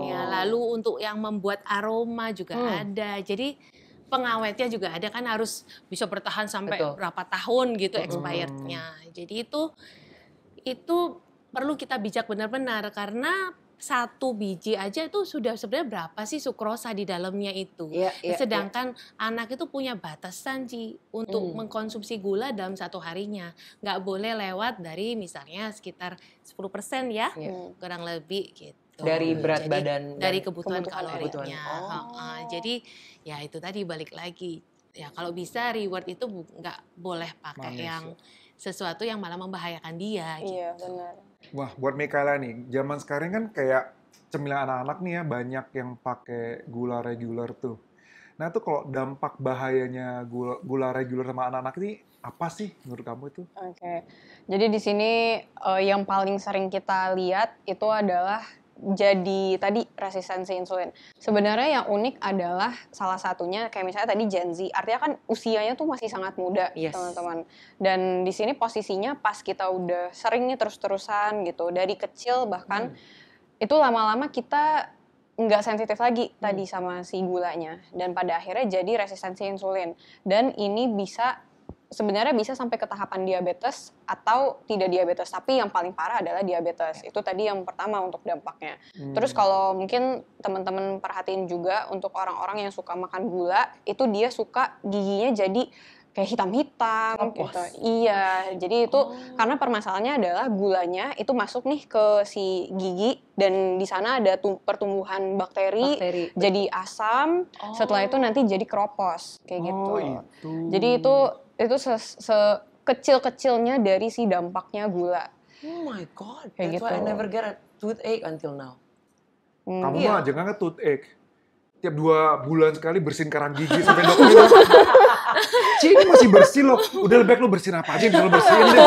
ya lalu untuk yang membuat aroma juga ada. Jadi pengawetnya juga ada kan, harus bisa bertahan sampai Betul. berapa tahun gitu expirednya. Jadi itu perlu kita bijak benar-benar karena satu biji aja itu sudah sebenarnya berapa sih sukrosa di dalamnya itu. Iya, Sedangkan anak itu punya batasan sih untuk mengkonsumsi gula dalam satu harinya. Nggak boleh lewat dari misalnya sekitar 10% ya, kurang lebih gitu. Dari berat Jadi, badan dari dan kebutuhan kebutuhan. kalorinya. Oh. Jadi ya itu tadi balik lagi. Ya kalau bisa reward itu nggak boleh pakai Manis, yang sesuatu yang malah membahayakan dia. Gitu. Iya, benar. Wah, buat Mikaela nih, zaman sekarang kan kayak cemilan anak-anak nih ya, banyak yang pakai gula reguler tuh. Nah, itu kalau dampak bahayanya gula reguler sama anak-anak ini apa sih menurut kamu itu? Oke. Jadi di sini yang paling sering kita lihat itu adalah jadi tadi resistensi insulin. Sebenarnya yang unik adalah salah satunya kayak misalnya tadi Gen Z. Artinya kan usianya tuh masih sangat muda, Yes. teman-teman. Dan di sini posisinya pas kita udah sering nih terus-terusan gitu. Dari kecil bahkan itu lama-lama kita nggak sensitif lagi tadi sama si gulanya. Dan pada akhirnya jadi resistensi insulin. Dan ini sebenarnya bisa sampai ke tahapan diabetes atau tidak diabetes, tapi yang paling parah adalah diabetes. Itu tadi yang pertama untuk dampaknya. Terus kalau mungkin teman-teman perhatiin juga untuk orang-orang yang suka makan gula, itu dia suka giginya jadi kayak hitam-hitam Kropos. gitu. Iya, jadi itu karena permasalahannya adalah gulanya itu masuk nih ke si gigi dan di sana ada pertumbuhan bakteri. Jadi asam, setelah itu nanti jadi kropos kayak gitu. Oh, itu. Jadi itu sekecil-kecilnya dari si dampaknya gula. Oh my God, Kayak that's why I gitu. never get a toothache until now. Kamu Iya. mah jangan ke toothache. Tiap 2 bulan sekali bersihin karang gigi sampai dokter bilang, Ci ini masih bersih loh. Udah lebih baik lu bersihin apa aja yang bisa lu bersihin deh.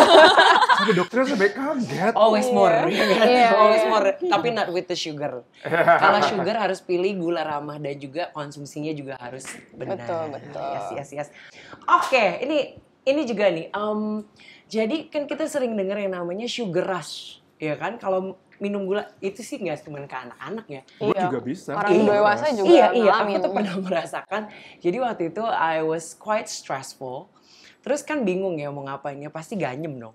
Sampai dokternya sampai kaget. Always more, Iya. ya kan? Iya, Always iya. more, tapi not with the sugar. Kalau sugar harus pilih gula ramah dan juga konsumsinya juga harus benar. Betul. Yes. Oke, ini juga nih. Jadi kan kita sering dengar yang namanya sugar rush, ya kan? Kalau minum gula itu sih nggak cuma ke anak-anak ya. Gue juga bisa. Orang Iya. dewasa juga Iya, ngalamin. aku tuh pernah merasakan. Jadi waktu itu I was quite stressful. Terus kan bingung ya mau ngapain ya, pasti ganyem dong.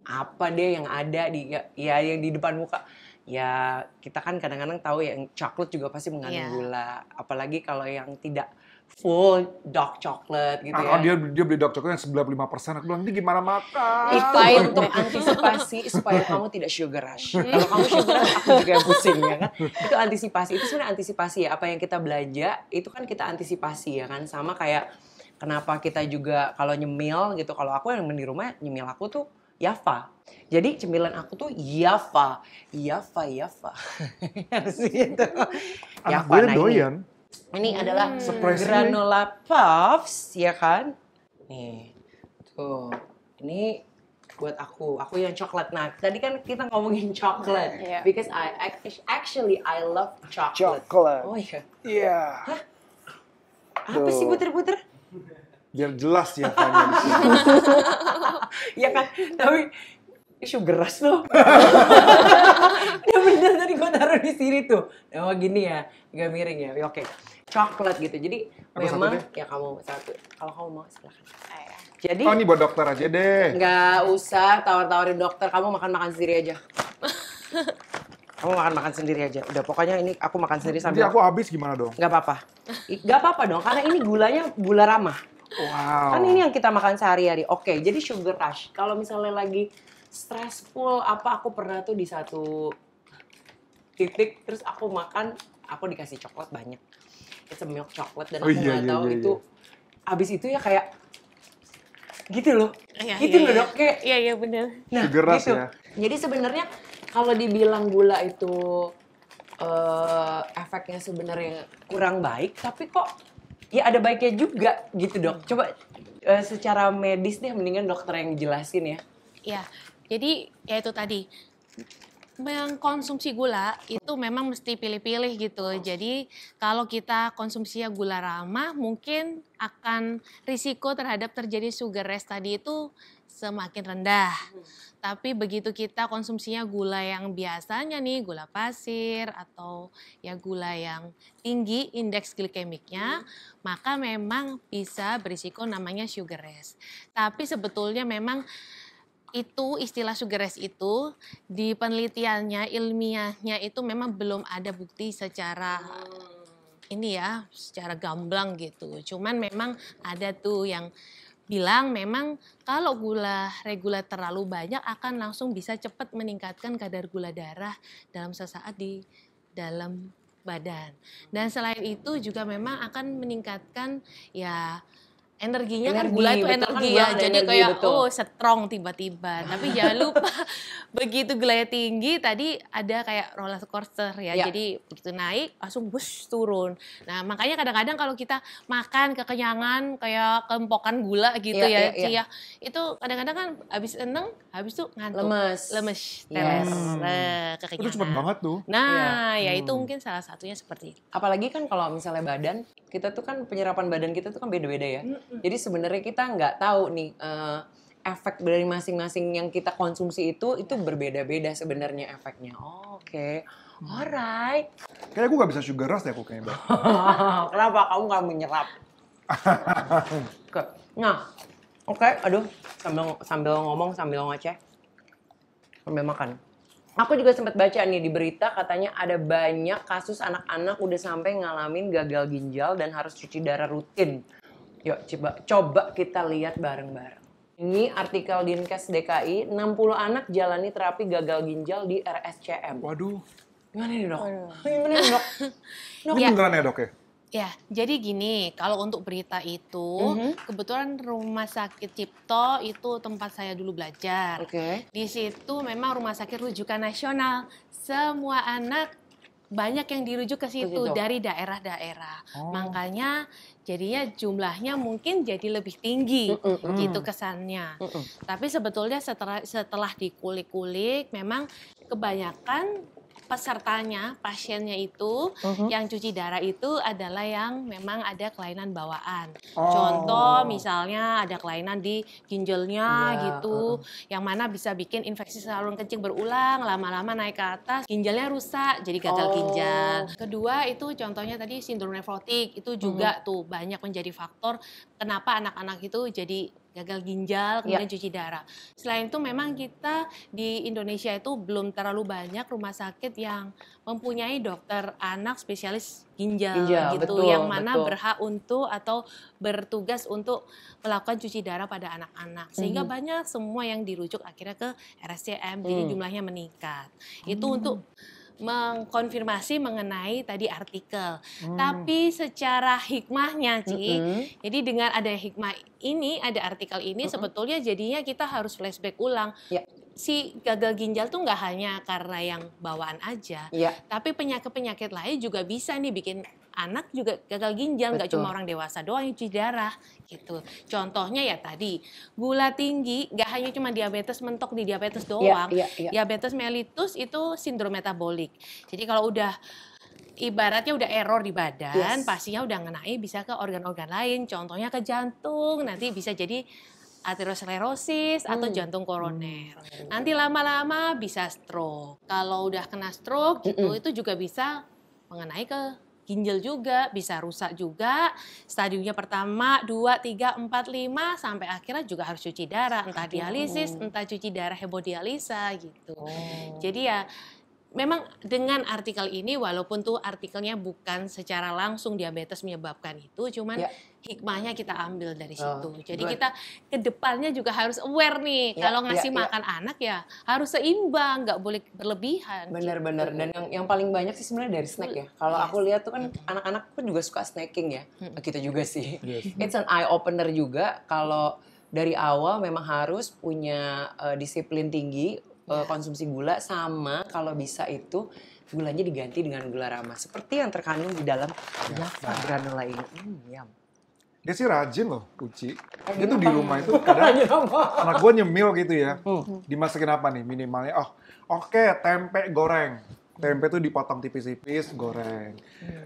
Apa deh yang ada ya yang di depan muka. Ya kita kan kadang-kadang tahu ya, yang coklat juga pasti mengandung Iya. gula. Apalagi kalau yang tidak full dark chocolate gitu Ah, ya. dia beli dark chocolate yang 95%. Aku bilang, ini gimana makan? Itu Pahit untuk deh. antisipasi supaya kamu tidak sugar rush. Kalau kamu sugar rush, aku juga yang pusing ya kan. Itu antisipasi. Itu sebenarnya antisipasi ya. Apa yang kita belanja itu kan kita antisipasi ya kan. Sama kayak kenapa kita juga kalau nyemil gitu. Kalau aku yang di rumah nyemil aku tuh Yafa. Jadi cemilan aku tuh Yafa. Harus gitu. Anak Yafa, gue nah doyan. ini adalah Surprisingly. granola puffs, ya kan? Nih, tuh. Ini buat aku yang coklat. Nah, tadi kan kita ngomongin coklat. Iya. Because actually I love chocolate. Coklat. Oh iya. Iya. Apa sih buter-buter? Biar jelas ya Fanya di sini. Ya kan? Tapi sugar rush loh. Ya bener tadi gue taruh di sini tuh. Oh gini ya, agak miring ya. Oke, coklat gitu. Jadi Aku satu memang deh. ya kamu satu. Kalau kamu mau silakan. Jadi Oh, ini buat dokter aja deh. nggak usah tawar-tawarin dokter. Kamu makan sendiri aja. Kamu makan sendiri aja. Udah pokoknya ini aku makan sendiri Nanti sambil. aku habis gimana dong? Nggak apa-apa. Nggak apa-apa dong. Karena ini gulanya gula ramah. Wow. Kan ini yang kita makan sehari-hari. Oke, jadi sugar rush. Kalau misalnya lagi stressful, aku pernah tuh di satu titik, terus aku makan, aku dikasih coklat banyak. It's a milk chocolate, dan Oh, aku iya, nggak iya, tahu iya, itu, abis itu ya kayak, gitu loh. Iya, Gitu iya, loh iya. dok, kayak, Iya benar. nah Sugar rush gitu. ya. Jadi sebenarnya kalau dibilang gula itu efeknya sebenarnya kurang baik, tapi kok ya ada baiknya juga gitu dok. Coba secara medis deh, mendingan dokter yang jelasin ya. Ya, jadi ya itu tadi mengkonsumsi gula itu memang mesti pilih-pilih gitu. Jadi kalau kita konsumsinya gula ramah, mungkin akan risiko terhadap terjadi sugar rush tadi itu semakin rendah. Tapi begitu kita konsumsinya gula yang biasanya nih, gula pasir atau ya gula yang tinggi indeks glikemiknya, maka memang bisa berisiko namanya sugar rush. Tapi sebetulnya memang itu istilah sugar rush itu di penelitiannya, ilmiahnya itu memang belum ada bukti secara ini ya, secara gamblang gitu. Cuman memang ada tuh yang bilang memang kalau gula reguler terlalu banyak akan langsung bisa cepat meningkatkan kadar gula darah dalam sesaat di dalam badan. Dan selain itu juga memang akan meningkatkan ya Energinya kan Energi, gula itu betul kan, energi gula ya, ada jadi energi, kayak betul. strong tiba-tiba. Tapi jangan lupa begitu gulanya tinggi tadi ada kayak roller coaster ya, Ya. jadi begitu naik langsung bus turun. Nah makanya kadang-kadang kalau kita makan kekenyangan kayak kempokan gula gitu Iya, ya, iya, iya. Ci ya, itu kadang-kadang kan habis seneng, habis itu ngantuk, lemes, Yes. teler, Itu kekenyangan. cepet banget tuh. Nah ya itu mungkin salah satunya seperti itu. Apalagi kan kalau misalnya badan, kita tuh kan penyerapan badan kita tuh kan beda-beda ya. Jadi sebenarnya kita nggak tahu nih efek dari masing-masing yang kita konsumsi itu berbeda-beda sebenarnya efeknya. Oh, oke. Alright. Kayaknya gue gak bisa sugar rush deh aku kayaknya. Bang. Kenapa kamu nggak menyerap? Oke. Nah, oke. Aduh, sambil ngomong sambil ngoceh, sambil makan. Aku juga sempat baca nih di berita katanya ada banyak kasus anak-anak udah sampai ngalamin gagal ginjal dan harus cuci darah rutin. Yuk coba kita lihat bareng-bareng. Ini artikel Dinkes DKI, 60 anak jalani terapi gagal ginjal di RSCM. Waduh, Gimana nih dok? Waduh. Gimana nih dok? ini Ya. beneran ya dok ya? Ya, jadi gini, kalau untuk berita itu, kebetulan Rumah Sakit Cipto itu tempat saya dulu belajar. Oke. Di situ memang rumah sakit rujukan nasional. Semua anak banyak yang dirujuk ke situ situ. dari daerah-daerah. Oh. Makanya jadinya jumlahnya mungkin jadi lebih tinggi gitu kesannya. Tapi sebetulnya setelah dikulik-kulik memang kebanyakan pesertanya, pasiennya itu yang cuci darah itu adalah yang memang ada kelainan bawaan. Oh. Contoh misalnya ada kelainan di ginjalnya Ya, gitu, yang mana bisa bikin infeksi saluran kencing berulang, lama-lama naik ke atas, ginjalnya rusak, jadi gagal ginjal. Kedua itu contohnya tadi sindrom nefrotik, itu juga tuh banyak menjadi faktor kenapa anak-anak itu jadi gagal ginjal, kemudian cuci darah. Selain itu memang kita di Indonesia itu belum terlalu banyak rumah sakit yang mempunyai dokter anak spesialis ginjal gitu, betul, yang mana betul. berhak untuk atau bertugas untuk melakukan cuci darah pada anak-anak. Sehingga banyak semua yang dirujuk akhirnya ke RSCM, jadi jumlahnya meningkat. Itu untuk mengkonfirmasi mengenai tadi artikel. Tapi secara hikmahnya, Ci, jadi dengan ada hikmah ini, ada artikel ini, sebetulnya jadinya kita harus flashback ulang. Ya. Si gagal ginjal tuh nggak hanya karena yang bawaan aja, Iya. tapi penyakit-penyakit lain juga bisa nih bikin anak juga gagal ginjal, nggak Betul. cuma orang dewasa doang yang cuci darah gitu. Contohnya ya tadi, gula tinggi nggak hanya cuma diabetes mentok di diabetes doang. iya. Diabetes mellitus itu sindrom metabolik. Jadi kalau udah ibaratnya udah error di badan, pastinya udah ngenai bisa ke organ-organ lain. Contohnya ke jantung, nanti bisa jadi aterosklerosis atau jantung koroner. Nanti lama-lama bisa stroke. Kalau udah kena stroke gitu, itu juga bisa mengenai ke ginjal juga, bisa rusak juga. Stadiumnya pertama, 2, 3, 4, 5, sampai akhirnya juga harus cuci darah. Entah dialisis, entah cuci darah hemodialisa gitu. Jadi ya memang dengan artikel ini, walaupun tuh artikelnya bukan secara langsung diabetes menyebabkan itu, cuman hikmahnya kita ambil dari situ. Jadi good. kita ke depannya juga harus aware nih, kalau ngasih makan anak ya harus seimbang, nggak boleh berlebihan. Bener-bener. Dan yang paling banyak sih sebenarnya dari snack ya. Kalau aku lihat tuh kan anak-anak pun juga suka snacking ya. Kita juga sih. It's an eye opener juga kalau dari awal memang harus punya disiplin tinggi konsumsi gula, sama kalau bisa itu gulanya diganti dengan gula ramah seperti yang terkandung di dalam Java granola ini. Yum. Dia sih rajin loh, Uci. Dia tuh di rumah itu kadang anak gue nyemil gitu ya. Dimasakin apa nih minimalnya? Oh, oke, tempe goreng. Tempe tuh dipotong tipis-tipis, goreng.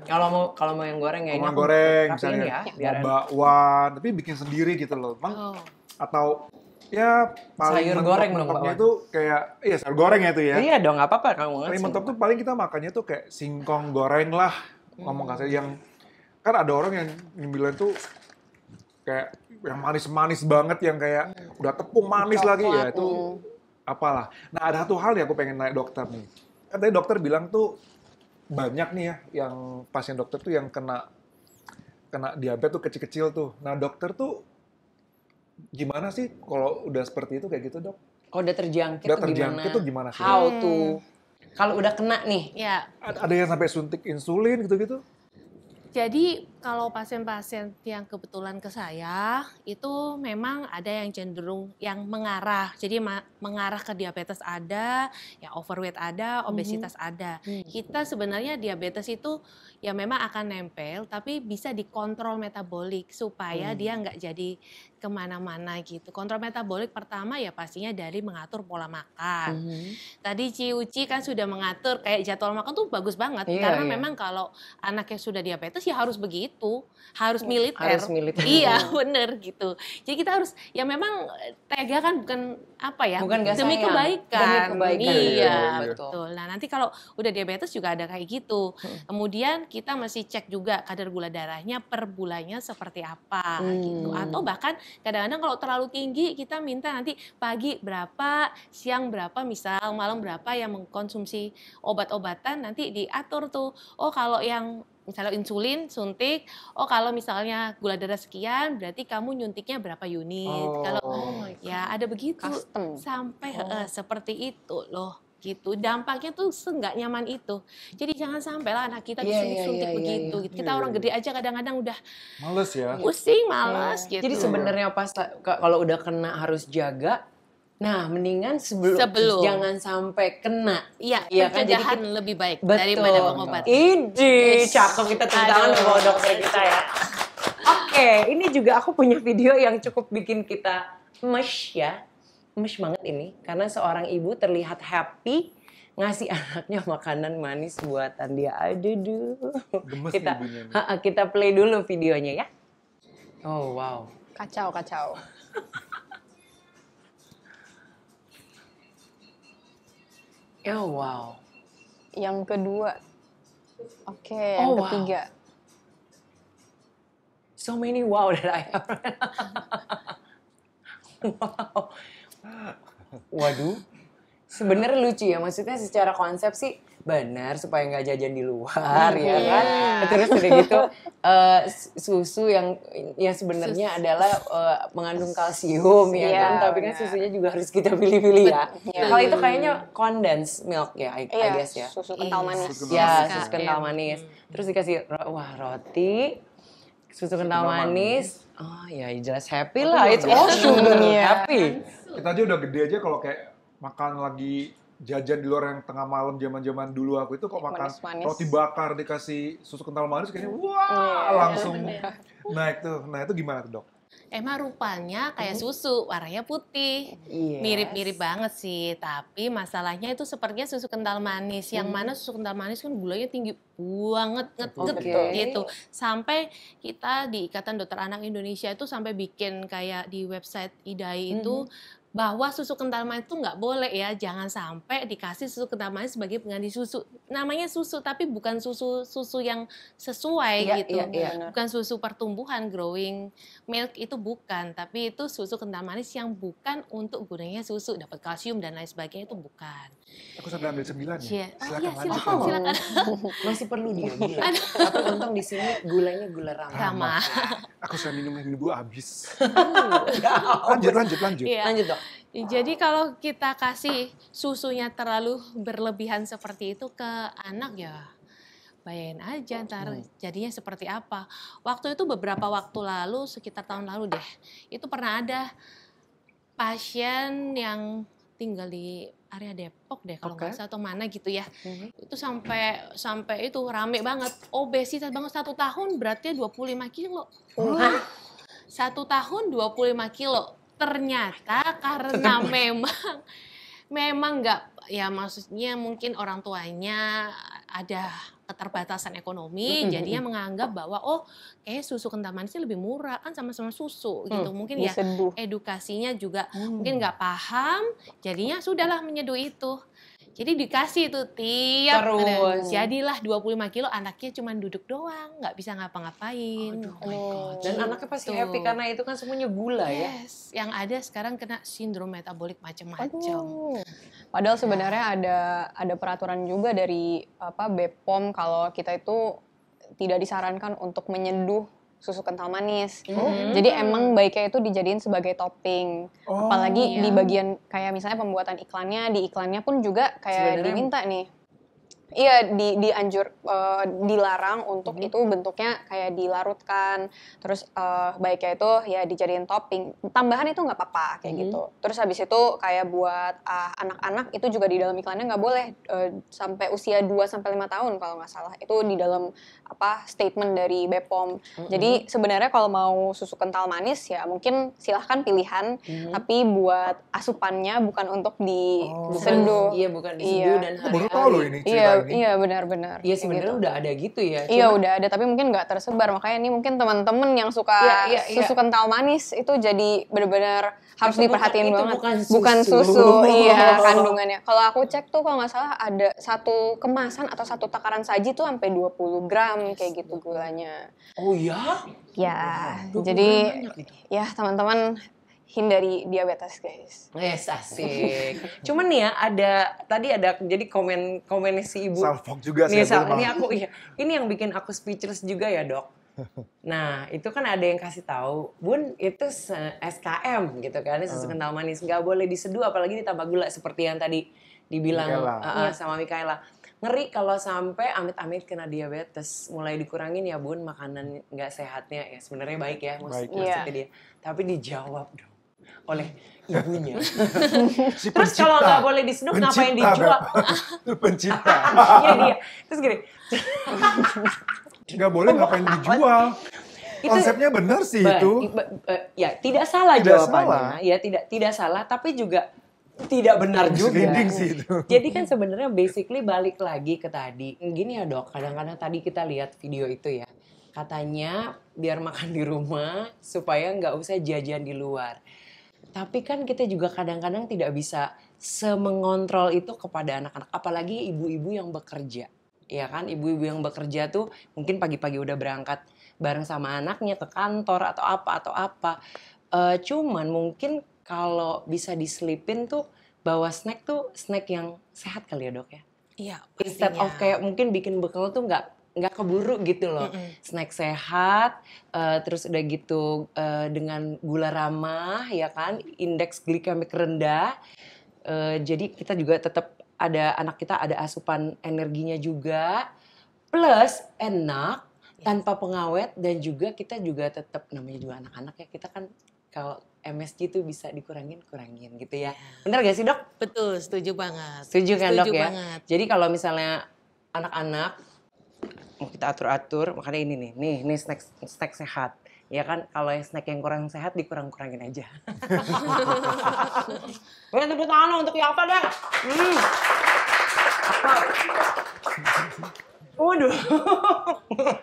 Kalau mau yang goreng ya ini Goreng aku goreng, rapiin misalnya ya, biar bakwan, tapi bikin sendiri gitu loh. Bang, atau ya paling Sayur goreng dong, mentoknya bakwan. itu kayak, iya sayur goreng ya tuh ya. Iya dong, nggak apa-apa kamu Paling mentok tuh paling kita makannya tuh kayak singkong goreng lah. Ngomong kasar yang, kan ada orang yang nyemilin tuh kayak yang manis-manis banget, yang kayak udah tepung manis lagi ya, itu apalah. Nah ada satu hal yang aku pengen nanya dokter nih. Kan tadi dokter bilang tuh banyak nih ya yang pasien dokter tuh yang kena diabetes tuh kecil-kecil tuh. Nah dokter tuh gimana sih kalau udah seperti itu kayak gitu dok? kalau udah terjangkit, Udah terjangkit tuh gimana sih? How to? Kalau udah kena nih, Ya, Ada yang sampai suntik insulin gitu-gitu? jadi Kalau pasien-pasien yang kebetulan ke saya, itu memang ada yang cenderung yang mengarah. Jadi mengarah ke diabetes ada, ya overweight ada, obesitas ada. Kita sebenarnya diabetes itu ya memang akan nempel, tapi bisa dikontrol metabolik supaya dia nggak jadi kemana-mana gitu. Kontrol metabolik pertama ya pastinya dari mengatur pola makan. Tadi Ci Uci kan sudah mengatur kayak jadwal makan tuh bagus banget. Karena memang kalau anak yang sudah diabetes ya harus begitu, harus militer. Harus militer. Iya bener gitu. Jadi kita harus, ya memang tega kan bukan apa ya, Bukan nggak demi sayang. kebaikan. Demi kebaikan. Iya Betul. betul. Nah nanti kalau udah diabetes juga ada kayak gitu. Kemudian kita mesti cek juga kadar gula darahnya per bulannya seperti apa gitu. Atau bahkan kadang-kadang kalau terlalu tinggi kita minta nanti pagi berapa, siang berapa, misal malam berapa yang mengkonsumsi obat-obatan, nanti diatur tuh. Oh kalau yang misalnya insulin suntik, oh kalau misalnya gula darah sekian berarti kamu nyuntiknya berapa unit. Kalau ya ada begitu Custom. sampai seperti itu loh. Gitu, dampaknya tuh nggak nyaman itu. Jadi jangan sampai lah anak kita disuntik-suntik begitu. Gitu. Kita orang gede aja kadang-kadang udah Males ya. pusing, malas gitu. Jadi sebenarnya pas kalau udah kena harus jaga. Nah, mendingan sebelum. Jangan sampai kena. Iya, kan? pencegahan Jadi lebih baik betul. daripada pengobatan. Idi, cakep, kita tepuk tangan sama dokter kita ya. Oke, ini juga aku punya video yang cukup bikin kita mesh ya. Mesh banget ini, karena seorang ibu terlihat happy ngasih anaknya makanan manis buatan dia. Aduh. Gemes Kita, nih ibunya. kita play dulu videonya ya. Oh wow. Kacau, kacau. Oh wow. Yang kedua. Oke, Oh, yang wow. ketiga. So many wow that I have. Wow. Waduh. Sebenarnya lucu ya, maksudnya secara konsep sih benar supaya nggak jajan di luar ya kan. Terus udah gitu susu yang sebenarnya adalah mengandung kalsium ya kan, tapi kan susunya juga harus kita pilih-pilih ya. Kalau itu kayaknya condensed milk ya, I guess ya. Susu kental manis. Ya, susu kental manis. Terus dikasih roti, susu kental manis. Oh ya jelas happy lah, it's all sugar, happy. Kita aja udah gede aja kalau kayak makan lagi jajan di luar yang tengah malam zaman-zaman dulu aku itu kok makan Manis-manis. roti bakar dikasih susu kental manis kayaknya wah langsung naik tuh. Nah itu gimana tuh dok? Emang rupanya kayak susu, warnanya putih. Yes. Mirip-mirip banget sih, tapi masalahnya itu sepertinya susu kental manis. Yang mana susu kental manis kan gulanya tinggi banget, gitu. Sampai kita di Ikatan Dokter Anak Indonesia itu sampai bikin kayak di website IDAI itu bahwa susu kental manis itu nggak boleh ya, jangan sampai dikasih susu kental manis sebagai pengganti susu. Namanya susu tapi bukan susu yang sesuai gitu. Bukan susu pertumbuhan, growing milk itu bukan, tapi itu susu kental manis yang bukan untuk gunanya susu, dapat kalsium dan lain sebagainya itu bukan. Aku sampai ambil 9 ya. Silakan. Masih perlu dia gula. Tapi untung di sini gulanya gula Rama. Aku sudah minum dulu habis. Lanjut. Iya. Lanjut dok. Jadi kalau kita kasih susunya terlalu berlebihan seperti itu ke anak ya bayangin aja ntar jadinya seperti apa. Waktu itu beberapa waktu lalu, sekitar tahun lalu deh, itu pernah ada pasien yang tinggal di area Depok deh kalau nggak salah atau mana gitu ya. Itu sampai itu rame banget, obesitas banget, 1 tahun beratnya 25 kilo. 1 tahun 25 kilo. Ternyata karena memang nggak, ya maksudnya mungkin orang tuanya ada keterbatasan ekonomi, jadinya menganggap bahwa kayak susu kental manisnya lebih murah, kan sama-sama susu gitu. Mungkin ya edukasinya juga mungkin nggak paham, jadinya sudahlah menyeduh itu. Jadi dikasih itu tiap jadilah 25 kilo, anaknya cuma duduk doang, nggak bisa ngapa-ngapain. Dan anaknya pasti happy karena itu kan semuanya gula ya. Yang ada sekarang kena sindrom metabolik macam-macam. Padahal sebenarnya ada peraturan juga dari BPOM kalau kita itu tidak disarankan untuk menyeduh susu kental manis. Jadi emang baiknya itu dijadiin sebagai topping. Apalagi di bagian kayak misalnya pembuatan iklannya, di iklannya pun juga kayak diminta nih. Iya, dilarang untuk itu bentuknya kayak dilarutkan, terus baiknya itu ya dijadiin topping. Tambahan itu nggak apa-apa kayak gitu. Terus habis itu kayak buat anak-anak itu juga di dalam iklannya nggak boleh sampai usia 2-5 tahun kalau nggak salah. Itu di dalam statement dari BPOM. Jadi sebenarnya kalau mau susu kental manis ya mungkin silahkan pilihan, tapi buat asupannya bukan untuk diseduh. Iya, bukan diseduh dan Aku baru tahu hari-hari. loh ini cerita ini. Iya benar-benar. Iya sebenarnya udah ada gitu ya. Iya Cuma- udah ada, tapi mungkin nggak tersebar. Makanya ini mungkin teman-teman yang suka Iya. susu kental manis itu jadi benar-benar harus Itu diperhatiin itu banget. bukan susu, iya kandungannya. Kalau aku cek tuh kalau nggak salah ada satu kemasan atau satu takaran saji tuh sampai 20 gram kayak gitu gulanya. Oh ya? Ya, 20 jadi gram banyak itu. ya teman-teman hindari diabetes guys. Yes, asik. Cuman nih ya tadi ada jadi komen si ibu. Salfok juga sih. Nih, ini yang bikin aku speechless juga ya, Dok. Nah, itu kan ada yang kasih tahu, Bun, itu SKM gitu kan, susu kental manis nggak boleh diseduh apalagi ditambah gula seperti yang tadi dibilang sama Mikaela. Ngeri kalau sampai amit-amit kena diabetes, mulai dikurangin ya, Bun, makanan nggak sehatnya. Ya sebenarnya baik ya maksudnya dia. Tapi dijawab dong oleh ibunya. Si Terus kalau nggak boleh diseduh ngapain dijual? Itu pencipta. Iya dia. Terus gini. Nggak boleh ngapain dijual. Konsepnya benar sih itu. Ya tidak salah Tidak jawabannya. salah. Ya tidak salah, tapi juga tidak benar juga. Misleading sih itu. Jadi kan sebenarnya basically balik lagi ke tadi. Gini ya Dok, kadang-kadang tadi kita lihat video itu ya. Katanya biar makan di rumah supaya nggak usah jajan di luar. Tapi kan kita juga kadang-kadang tidak bisa semengontrol itu kepada anak-anak. Apalagi ibu-ibu yang bekerja. Ya kan, ibu-ibu yang bekerja tuh mungkin pagi-pagi udah berangkat bareng sama anaknya ke kantor atau apa. Cuman mungkin kalau bisa diselipin tuh bawa snack tuh snack yang sehat kali ya Dok ya. Iya, Instead pastinya. of kayak mungkin bikin bekal tuh nggak keburu gitu loh. Snack sehat, terus udah gitu dengan gula ramah ya kan, indeks glikemik rendah. Jadi kita juga tetap anak kita ada asupan energinya juga, plus enak tanpa pengawet dan juga kita juga tetap namanya juga anak-anak ya, kita kan kalau MSG itu bisa kurangin gitu ya. Bener gak sih Dok? Betul, setuju banget. Setuju kan Dok ya? Banget. Jadi kalau misalnya anak-anak mau kita atur-atur, makanya ini nih snack sehat. Ya kan, kalau yang snack yang kurang sehat dikurang-kurangin aja. Boleh tepuk tangan untuk Yafa deh. Waduh.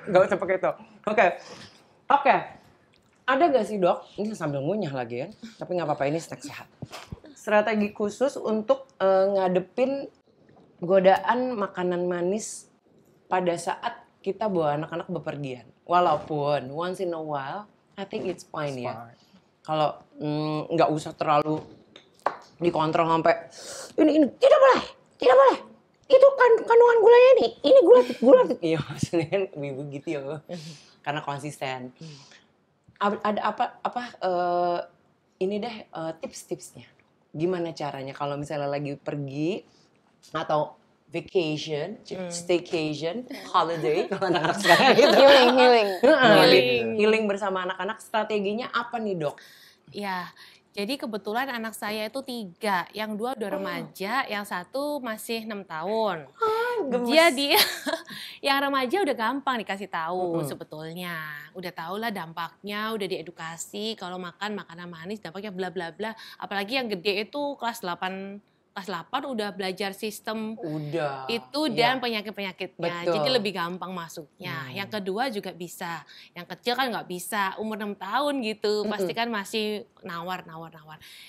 Gak usah pakai itu. Oke. Ada gak sih Dok, ini sambil ngunyah lagi kan, tapi gak apa-apa ini snack sehat. Strategi khusus untuk ngadepin godaan makanan manis pada saat kita bawa anak-anak bepergian. Walaupun once in a while, I think it's fine ya. Kalau nggak usah terlalu dikontrol sampai ini tidak boleh. Itu kandungan gulanya nih. Ini gula. Iya maksudnya kan ibu gitu ya. Karena konsisten. Ada ini deh tips-tipsnya. Gimana caranya kalau misalnya lagi pergi atau vacation, staycation, holiday, kalau anak-anak sekarang gitu. Healing bersama anak-anak, strateginya apa nih Dok? Ya, jadi kebetulan anak saya itu 3, yang 2 udah remaja, yang 1 masih 6 tahun. Jadi yang remaja udah gampang dikasih tahu sebetulnya. Udah tahu lah dampaknya, udah diedukasi kalau makan makanan manis dampaknya bla bla bla. Apalagi yang gede itu kelas 8 udah belajar sistem itu dan penyakit-penyakitnya. Betul. Jadi lebih gampang masuknya. Yang kedua juga bisa. Yang kecil kan nggak bisa. Umur 6 tahun gitu. Pasti kan masih nawar.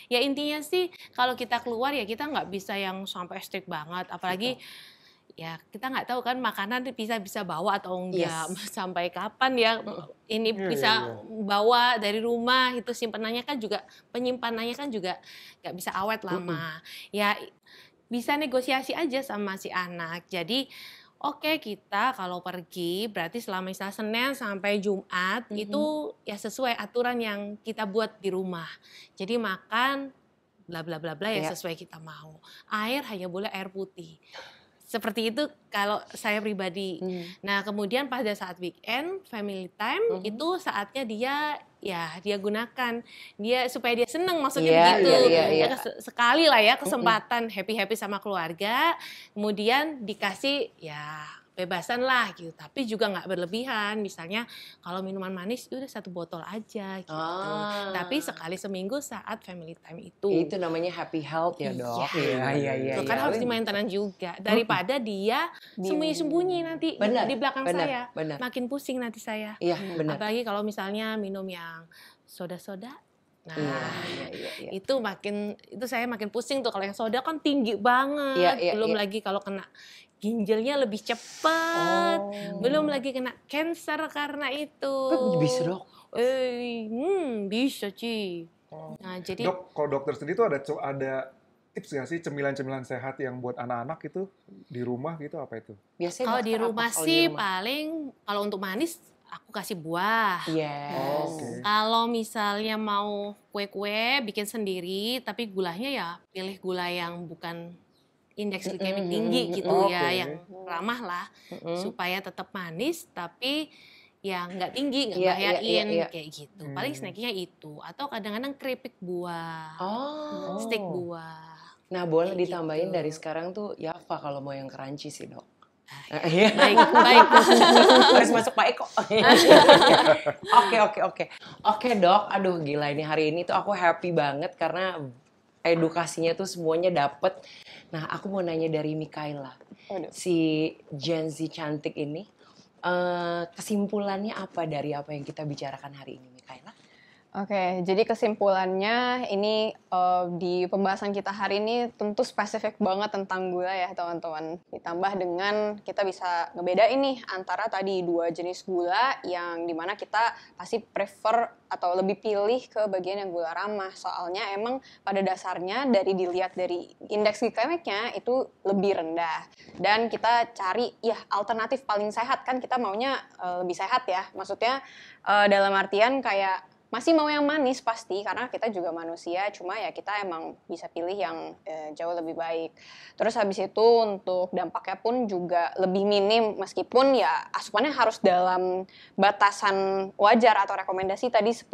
Ya intinya sih kalau kita keluar ya kita nggak bisa yang sampai strict banget. Apalagi ya kita nggak tahu kan makanan bisa bawa atau enggak. Sampai kapan ya ini bisa bawa dari rumah, itu penyimpanannya kan juga nggak bisa awet lama. Ya bisa negosiasi aja sama si anak. Jadi oke, kita kalau pergi berarti selama misalnya Senin sampai Jumat itu ya sesuai aturan yang kita buat di rumah. Jadi makan bla bla bla bla yang sesuai kita mau. Air hanya boleh air putih. Seperti itu kalau saya pribadi. Nah, kemudian pada saat weekend, family time, itu saatnya dia gunakan. Dia supaya dia seneng, maksudnya begitu. Ya, sekali lah ya kesempatan happy-happy sama keluarga, kemudian dikasih ya bebasan lah gitu, tapi juga nggak berlebihan. Misalnya kalau minuman manis udah 1 botol aja gitu. Tapi sekali seminggu saat family time itu. Itu namanya happy health ya, Dok. Iya. Kan harus dimaintenan juga daripada dia sembunyi-sembunyi nanti di belakang saya. Makin pusing nanti saya. Iya, benar. Apalagi kalau misalnya minum yang soda-soda. Nah, itu saya makin pusing tuh kalau yang soda kan tinggi banget. Belum lagi kalau kena ginjalnya lebih cepat. Belum lagi kena cancer karena itu. Bisa, Dok? Bisa, Ci. Nah, jadi Dok, kalau dokter sendiri tuh ada tips nggak sih cemilan-cemilan sehat yang buat anak-anak itu di rumah gitu, apa itu? Biasanya kalau di rumah sih paling kalau untuk manis aku kasih buah. Kalau misalnya mau kue-kue bikin sendiri, tapi gulanya ya pilih gula yang bukan indeks glikemik tinggi gitu yang ramah lah, supaya tetap manis tapi yang nggak tinggi, nggak bahayain kayak gitu. Paling snacknya itu, atau kadang-kadang keripik buah, steak buah. Nah, boleh ditambahin gitu. Dari sekarang tuh Java kalau mau yang crunchy sih, Dok. Baik. Harus masuk Pak Eko. Oke, Dok. Aduh, gila ini hari ini tuh aku happy banget karena edukasinya tuh semuanya dapet. Nah, aku mau nanya dari Mikaela, si Gen Z cantik ini, kesimpulannya apa dari apa yang kita bicarakan hari ini, Mikaela? Oke, jadi kesimpulannya ini di pembahasan kita hari ini tentu spesifik banget tentang gula ya teman-teman. Ditambah dengan kita bisa ngebedain nih antara tadi 2 jenis gula yang dimana kita pasti prefer atau lebih pilih ke bagian yang gula ramah. Soalnya emang pada dasarnya dilihat dari indeks glikemiknya itu lebih rendah. Dan kita cari ya alternatif paling sehat, kan kita maunya lebih sehat ya. Maksudnya dalam artian kayak masih mau yang manis pasti, karena kita juga manusia, cuma ya kita emang bisa pilih yang jauh lebih baik. Terus habis itu untuk dampaknya pun juga lebih minim, meskipun ya asupannya harus dalam batasan wajar atau rekomendasi tadi 10%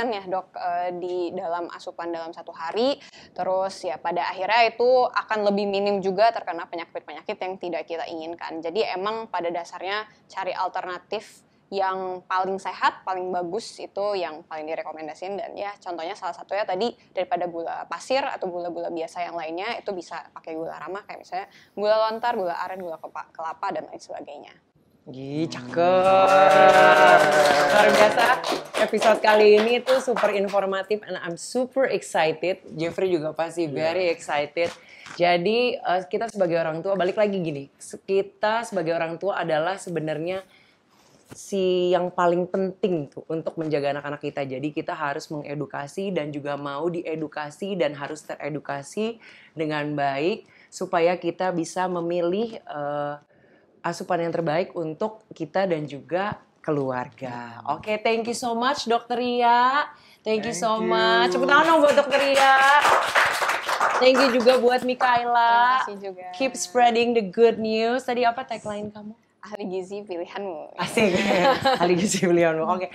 ya dok, di dalam asupan dalam 1 hari. Terus ya pada akhirnya itu akan lebih minim juga terkena penyakit-penyakit yang tidak kita inginkan. Jadi emang pada dasarnya cari alternatif yang paling sehat, paling bagus itu yang paling direkomendasiin. Dan ya contohnya salah satunya tadi daripada gula pasir atau gula-gula biasa yang lainnya itu bisa pakai gula ramah kayak misalnya gula lontar, gula aren, gula kelapa dan lain sebagainya. Cakep. Luar biasa. Episode kali ini tuh super informatif and I'm super excited. Jeffrey juga pasti very excited. Jadi kita sebagai orang tua, balik lagi gini, kita sebagai orang tua adalah sebenarnya si yang paling penting tuh untuk menjaga anak-anak kita. Jadi kita harus mengedukasi dan juga mau diedukasi dan harus teredukasi dengan baik supaya kita bisa memilih asupan yang terbaik untuk kita dan juga keluarga. Oke, thank you so much Dr. Ria. Thank you so much. Tepuk tangan dong buat Dr. Ria. Thank you juga buat Mikaela. Terima kasih juga. Keep spreading the good news. Tadi apa tagline kamu? Ahli gizi pilihanmu. Asik. Ahli gizi pilihanmu. Oke.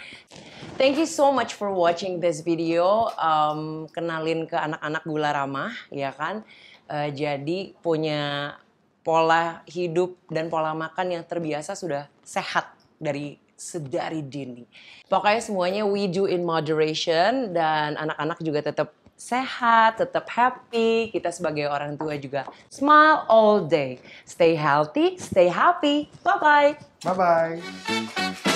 Thank you so much for watching this video. Kenalin ke anak-anak gula ramah, ya kan? Jadi punya pola hidup dan pola makan yang terbiasa sudah sehat dari sedari dini. Pokoknya semuanya we do in moderation dan anak-anak juga tetap sehat, tetap happy. Kita sebagai orang tua juga smile all day. Stay healthy, stay happy. Bye-bye. Bye-bye.